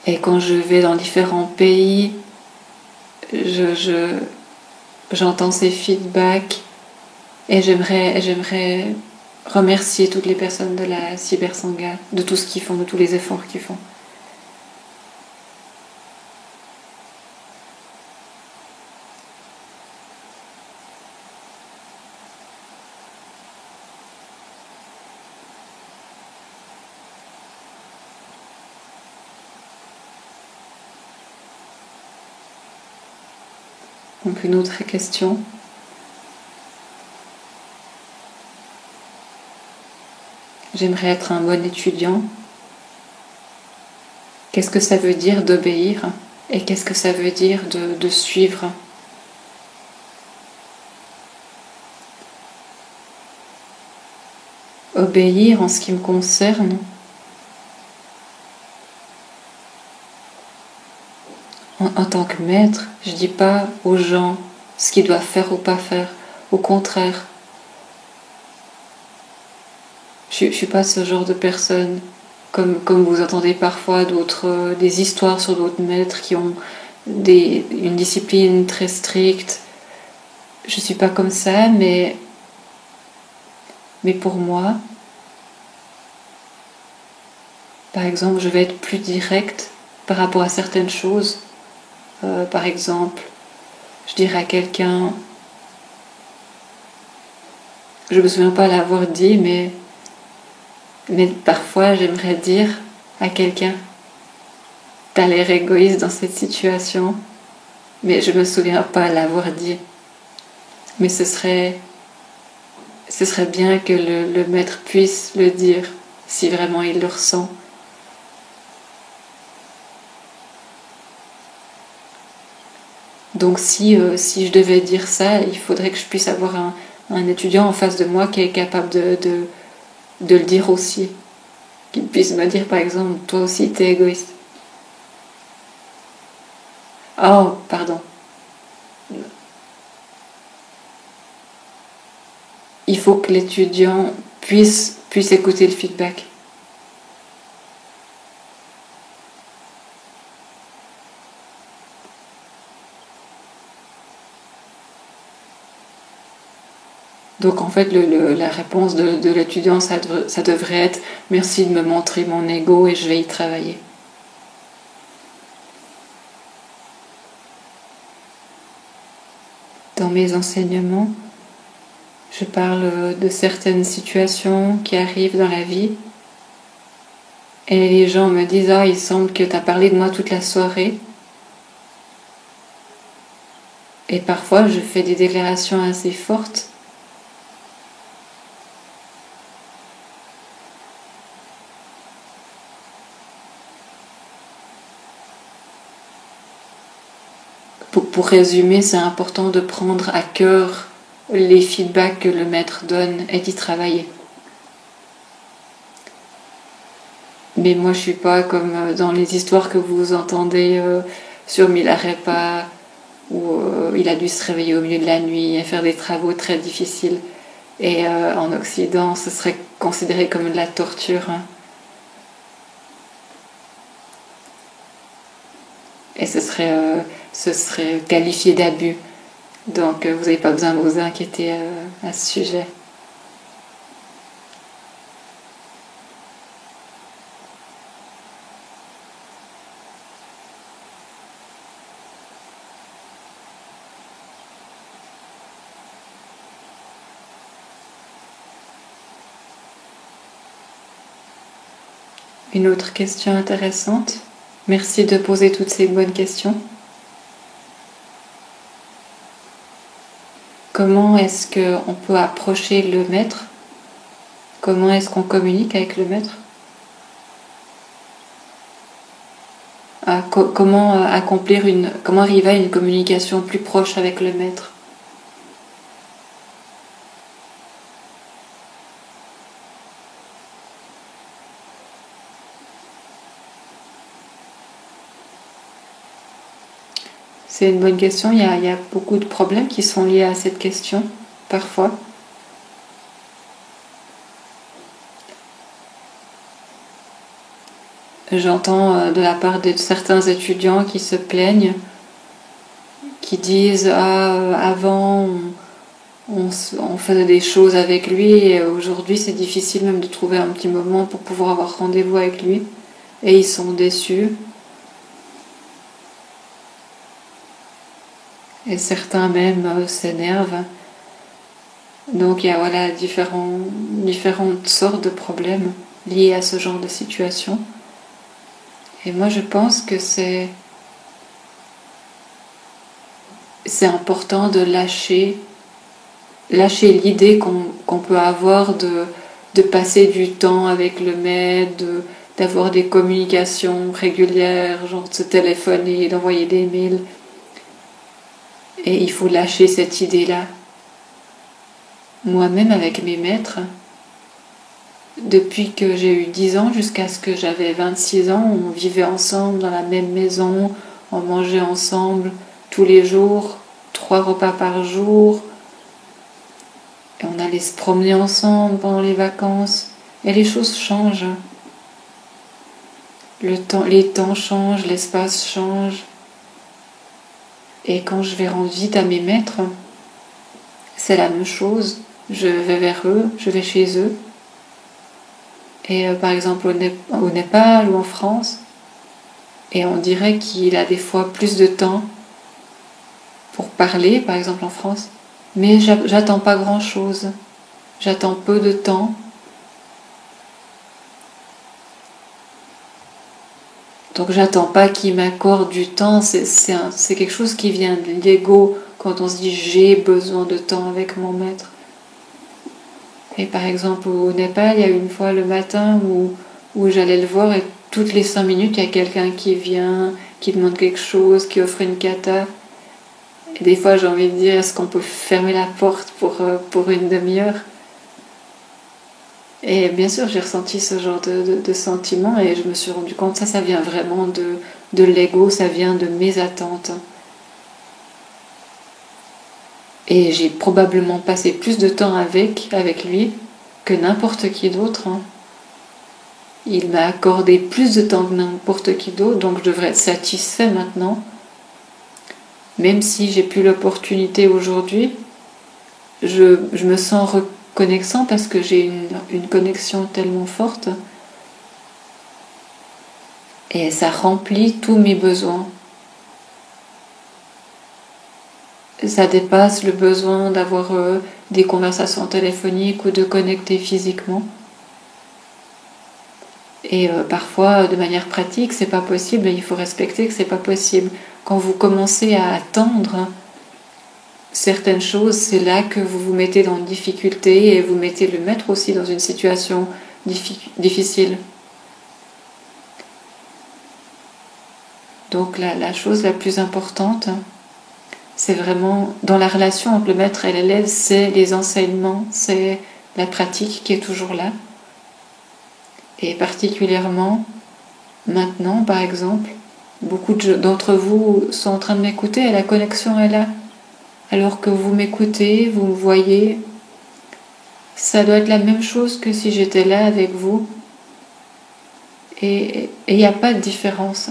Et quand je vais dans différents pays, j'entends ces feedbacks et j'aimerais remercier toutes les personnes de la cybersangha, de tout ce qu'ils font, de tous les efforts qu'ils font. Donc une autre question. J'aimerais être un bon étudiant. Qu'est-ce que ça veut dire d'obéir et qu'est-ce que ça veut dire de suivre ? Obéir en ce qui me concerne, en tant que maître, je ne dis pas aux gens ce qu'ils doivent faire ou pas faire. Au contraire, je ne suis pas ce genre de personne, comme vous entendez parfois des histoires sur d'autres maîtres qui ont une discipline très stricte. Je ne suis pas comme ça, mais pour moi, par exemple, je vais être plus directe par rapport à certaines choses. Par exemple, je dirais à quelqu'un, je me souviens pas l'avoir dit, mais Mais parfois, j'aimerais dire à quelqu'un, t'as l'air égoïste dans cette situation, mais je me souviens pas l'avoir dit. Mais ce serait bien que le maître puisse le dire, si vraiment il le ressent. Donc si je devais dire ça, il faudrait que je puisse avoir un étudiant en face de moi qui est capable de le dire aussi. Qu'il puisse me dire par exemple, toi aussi t'es égoïste. Oh, pardon. Il faut que l'étudiant puisse écouter le feedback. Donc en fait, la réponse de l'étudiant, ça devrait être « Merci de me montrer mon ego et je vais y travailler ». Dans mes enseignements, je parle de certaines situations qui arrivent dans la vie et les gens me disent « Ah, il semble que tu as parlé de moi toute la soirée ». Et parfois, je fais des déclarations assez fortes. Pour résumer, c'est important de prendre à cœur les feedbacks que le maître donne et d'y travailler. Mais moi, je suis pas comme dans les histoires que vous entendez sur Milarepa, où il a dû se réveiller au milieu de la nuit et faire des travaux très difficiles. Et en Occident, ce serait considéré comme de la torture. Hein. Et ce serait qualifié d'abus. Donc vous n'avez pas besoin de vous inquiéter à ce sujet. Une autre question intéressante. Merci de poser toutes ces bonnes questions. Comment est-ce qu'on peut approcher le maître? Comment est-ce qu'on communique avec le maître? Comment arriver à une communication plus proche avec le maître? C'est une bonne question. Il y a beaucoup de problèmes qui sont liés à cette question, parfois. J'entends de la part de certains étudiants qui se plaignent, qui disent « Ah, avant, on faisait des choses avec lui et aujourd'hui c'est difficile même de trouver un petit moment pour pouvoir avoir rendez-vous avec lui. » Et ils sont déçus. Et certains même s'énervent. Donc il y a différentes sortes de problèmes liés à ce genre de situation. Et moi je pense que c'est important de lâcher l'idée qu'on peut avoir de passer du temps avec le maître, d'avoir des communications régulières, genre de se téléphoner, d'envoyer des mails. Et il faut lâcher cette idée-là. Moi-même, avec mes maîtres, depuis que j'ai eu 10 ans jusqu'à ce que j'avais 26 ans, on vivait ensemble dans la même maison, on mangeait ensemble tous les jours, 3 repas par jour, et on allait se promener ensemble pendant les vacances, et les choses changent. Les temps changent, l'espace change. Et quand je vais rendre visite à mes maîtres, c'est la même chose. Je vais vers eux, je vais chez eux. Et par exemple au Népal ou en France, et on dirait qu'il a des fois plus de temps pour parler, par exemple en France, mais j'attends pas grand-chose. J'attends peu de temps. Donc j'attends pas qu'il m'accorde du temps, c'est quelque chose qui vient de l'ego quand on se dit j'ai besoin de temps avec mon maître. Et par exemple au Népal, il y a une fois le matin où j'allais le voir et toutes les 5 minutes il y a quelqu'un qui vient, qui demande quelque chose, qui offre une kata. Et des fois j'ai envie de dire est-ce qu'on peut fermer la porte pour une demi-heure? Et bien sûr, j'ai ressenti ce genre de sentiment et je me suis rendu compte que ça vient vraiment de l'ego, ça vient de mes attentes. Et j'ai probablement passé plus de temps avec lui que n'importe qui d'autre. Il m'a accordé plus de temps que n'importe qui d'autre, donc je devrais être satisfait maintenant. Même si j'ai plus l'opportunité aujourd'hui, je me sens reconnaissant parce que j'ai une connexion tellement forte et ça remplit tous mes besoins. Ça dépasse le besoin d'avoir des conversations téléphoniques ou de connecter physiquement. Et parfois, de manière pratique, c'est pas possible et il faut respecter que c'est pas possible. Quand vous commencez à attendre certaines choses, c'est là que vous vous mettez dans une difficulté et vous mettez le maître aussi dans une situation difficile. Donc la chose la plus importante, c'est vraiment dans la relation entre le maître et l'élève, c'est les enseignements, c'est la pratique qui est toujours là. Et particulièrement maintenant, par exemple, beaucoup d'entre vous sont en train de m'écouter et la connexion est là. Alors que vous m'écoutez, vous me voyez, ça doit être la même chose que si j'étais là avec vous. Et il n'y a pas de différence.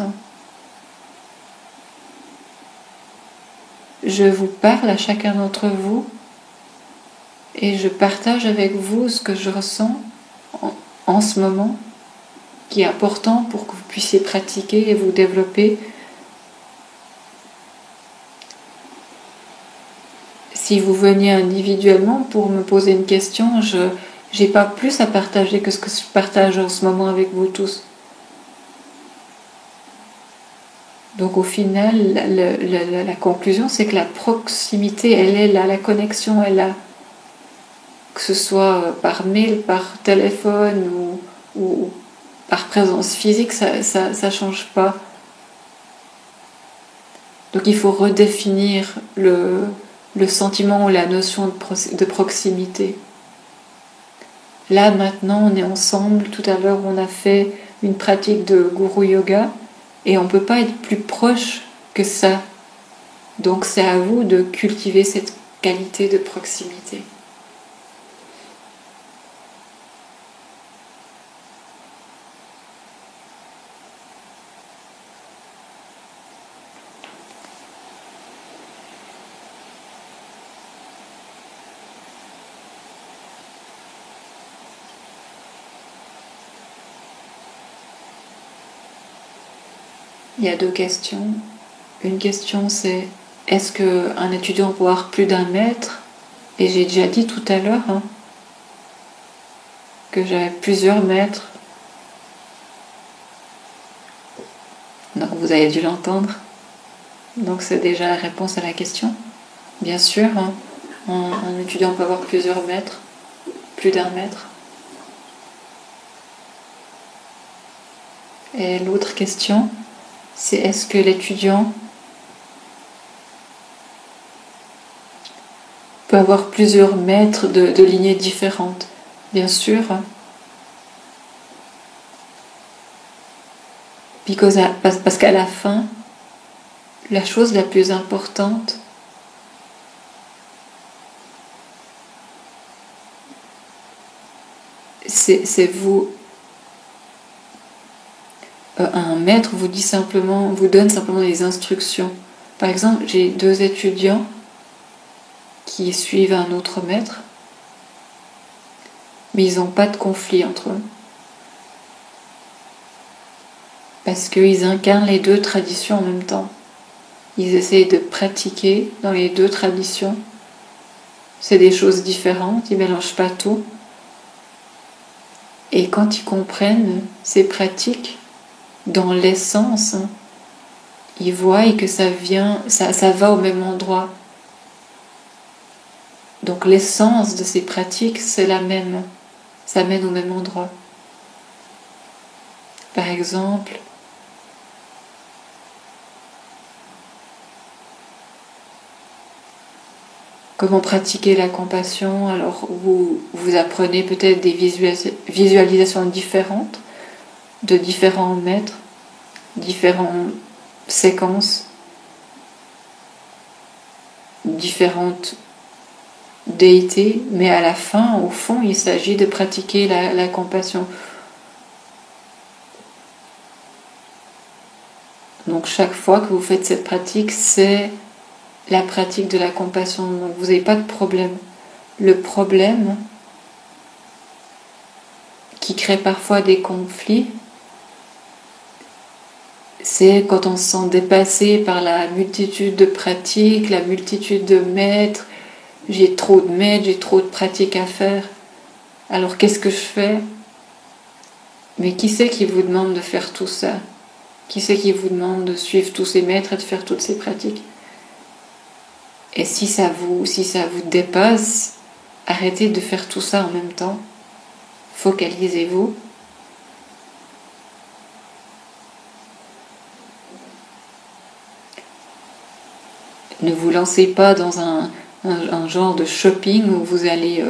Je vous parle à chacun d'entre vous et je partage avec vous ce que je ressens en ce moment, qui est important pour que vous puissiez pratiquer et vous développer. Si vous veniez individuellement pour me poser une question, je n'ai pas plus à partager que ce que je partage en ce moment avec vous tous. Donc au final, la conclusion, c'est que la proximité, elle est là, la connexion est là. Que ce soit par mail, par téléphone ou par présence physique, ça change pas. Donc il faut redéfinir le sentiment ou la notion de proximité. Là maintenant on est ensemble, tout à l'heure on a fait une pratique de Guru Yoga et on ne peut pas être plus proche que ça. Donc c'est à vous de cultiver cette qualité de proximité. Il y a 2 questions. Une question c'est est-ce qu'un étudiant peut avoir plus d'1 mètre? Et j'ai déjà dit tout à l'heure que j'avais plusieurs maîtres. Donc vous avez dû l'entendre. Donc c'est déjà la réponse à la question. Bien sûr, un étudiant peut avoir plusieurs maîtres, plus d'1 mètre. Et l'autre question, c'est est-ce que l'étudiant peut avoir plusieurs maîtres de lignées différentes? Bien sûr. Parce qu'à la fin, la chose la plus importante, c'est vous. Un maître vous donne simplement des instructions. Par exemple, j'ai 2 étudiants qui suivent un autre maître, mais ils n'ont pas de conflit entre eux. Parce qu'ils incarnent les 2 traditions en même temps. Ils essayent de pratiquer dans les 2 traditions. C'est des choses différentes, ils ne mélangent pas tout. Et quand ils comprennent ces pratiques, dans l'essence, ils voient que ça va au même endroit. Donc l'essence de ces pratiques, c'est la même. Ça mène au même endroit. Par exemple, comment pratiquer la compassion? Alors vous apprenez peut-être des visualisations différentes de différents maîtres, différentes séquences, différentes déités, mais à la fin, au fond, il s'agit de pratiquer la compassion. Donc chaque fois que vous faites cette pratique, c'est la pratique de la compassion. Donc vous n'avez pas de problème. Le problème qui crée parfois des conflits, c'est quand on se sent dépassé par la multitude de pratiques, la multitude de maîtres. J'ai trop de maîtres, j'ai trop de pratiques à faire. Alors qu'est-ce que je fais? Mais qui c'est qui vous demande de faire tout ça? Qui c'est qui vous demande de suivre tous ces maîtres et de faire toutes ces pratiques? Et si ça vous dépasse, arrêtez de faire tout ça en même temps. Focalisez-vous. Ne vous lancez pas dans un genre de shopping où vous allez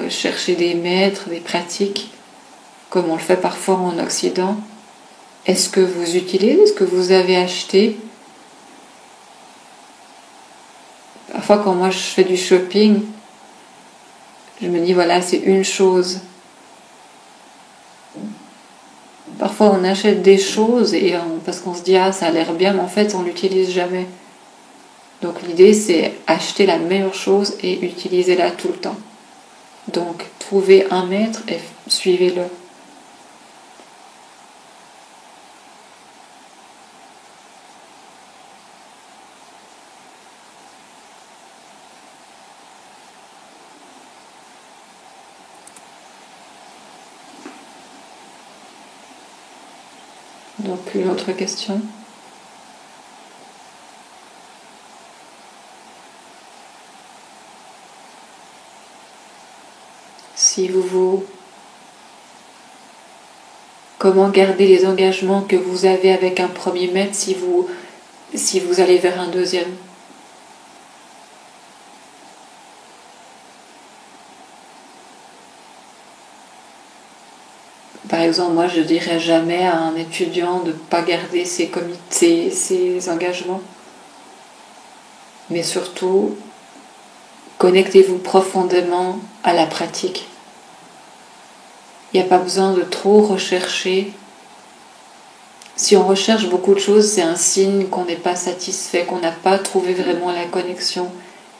chercher des maîtres, des pratiques, comme on le fait parfois en Occident. Est-ce que vous utilisez ce que vous avez acheté? Parfois quand moi je fais du shopping, je me dis voilà, c'est une chose. Parfois on achète des choses parce qu'on se dit ah ça a l'air bien, mais en fait on l'utilise jamais. Donc l'idée c'est acheter la meilleure chose et utiliser-la tout le temps. Donc trouvez un maître et suivez-le. Donc une autre question. Comment garder les engagements que vous avez avec un premier maître si vous allez vers un deuxième? Par exemple, moi je dirais jamais à un étudiant de ne pas garder ses engagements. Mais surtout, connectez-vous profondément à la pratique. Il n'y a pas besoin de trop rechercher. Si on recherche beaucoup de choses, c'est un signe qu'on n'est pas satisfait, qu'on n'a pas trouvé vraiment la connexion.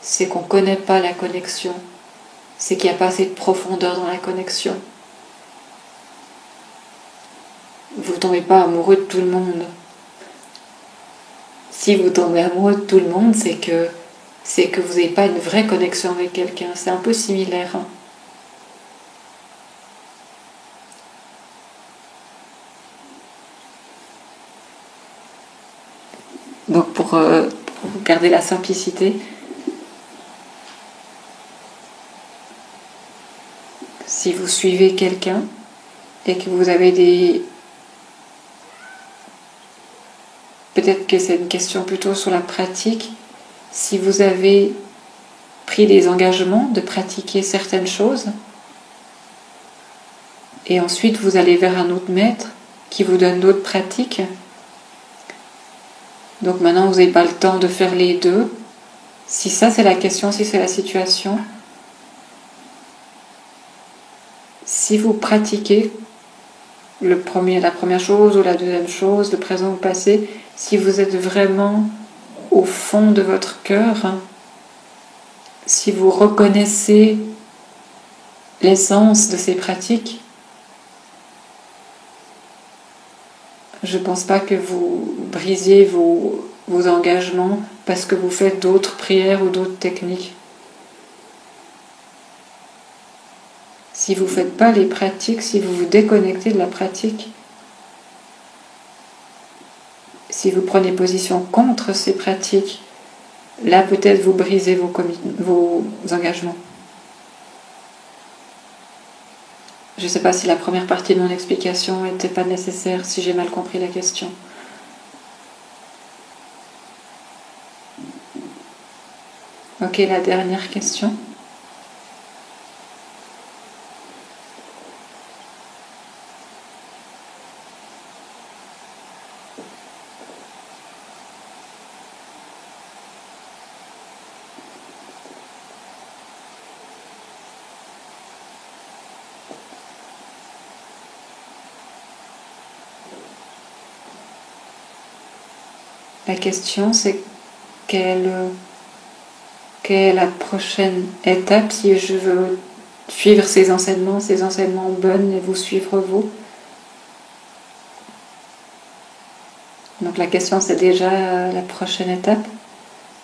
C'est qu'on ne connaît pas la connexion. C'est qu'il n'y a pas assez de profondeur dans la connexion. Vous ne tombez pas amoureux de tout le monde. Si vous tombez amoureux de tout le monde, c'est que vous n'avez pas une vraie connexion avec quelqu'un. C'est un peu similaire. Donc pour garder la simplicité, si vous suivez quelqu'un et que vous avez peut-être que c'est une question plutôt sur la pratique, si vous avez pris des engagements de pratiquer certaines choses et ensuite vous allez vers un autre maître qui vous donne d'autres pratiques, donc maintenant vous n'avez pas le temps de faire les deux. Si ça c'est la question, si c'est la situation, si vous pratiquez la première chose ou la deuxième chose, le présent ou le passé, si vous êtes vraiment au fond de votre cœur, si vous reconnaissez l'essence de ces pratiques, je ne pense pas que vous brisiez vos engagements parce que vous faites d'autres prières ou d'autres techniques. Si vous ne faites pas les pratiques, si vous vous déconnectez de la pratique, Si vous prenez position contre ces pratiques, là peut-être vous brisez vos engagements. Je ne sais pas si la première partie de mon explication n'était pas nécessaire, si j'ai mal compris la question. Ok, la dernière question. La question, c'est quelle est la prochaine étape si je veux suivre ces enseignements bonnes et vous suivre vous. Donc la question, c'est déjà la prochaine étape.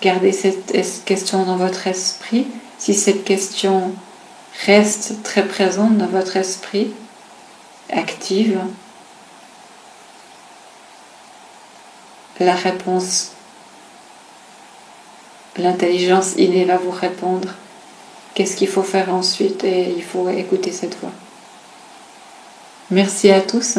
Gardez cette question dans votre esprit. Si cette question reste très présente dans votre esprit, active, la réponse, l'intelligence innée va vous répondre qu'est-ce qu'il faut faire ensuite et il faut écouter cette voix. Merci à tous.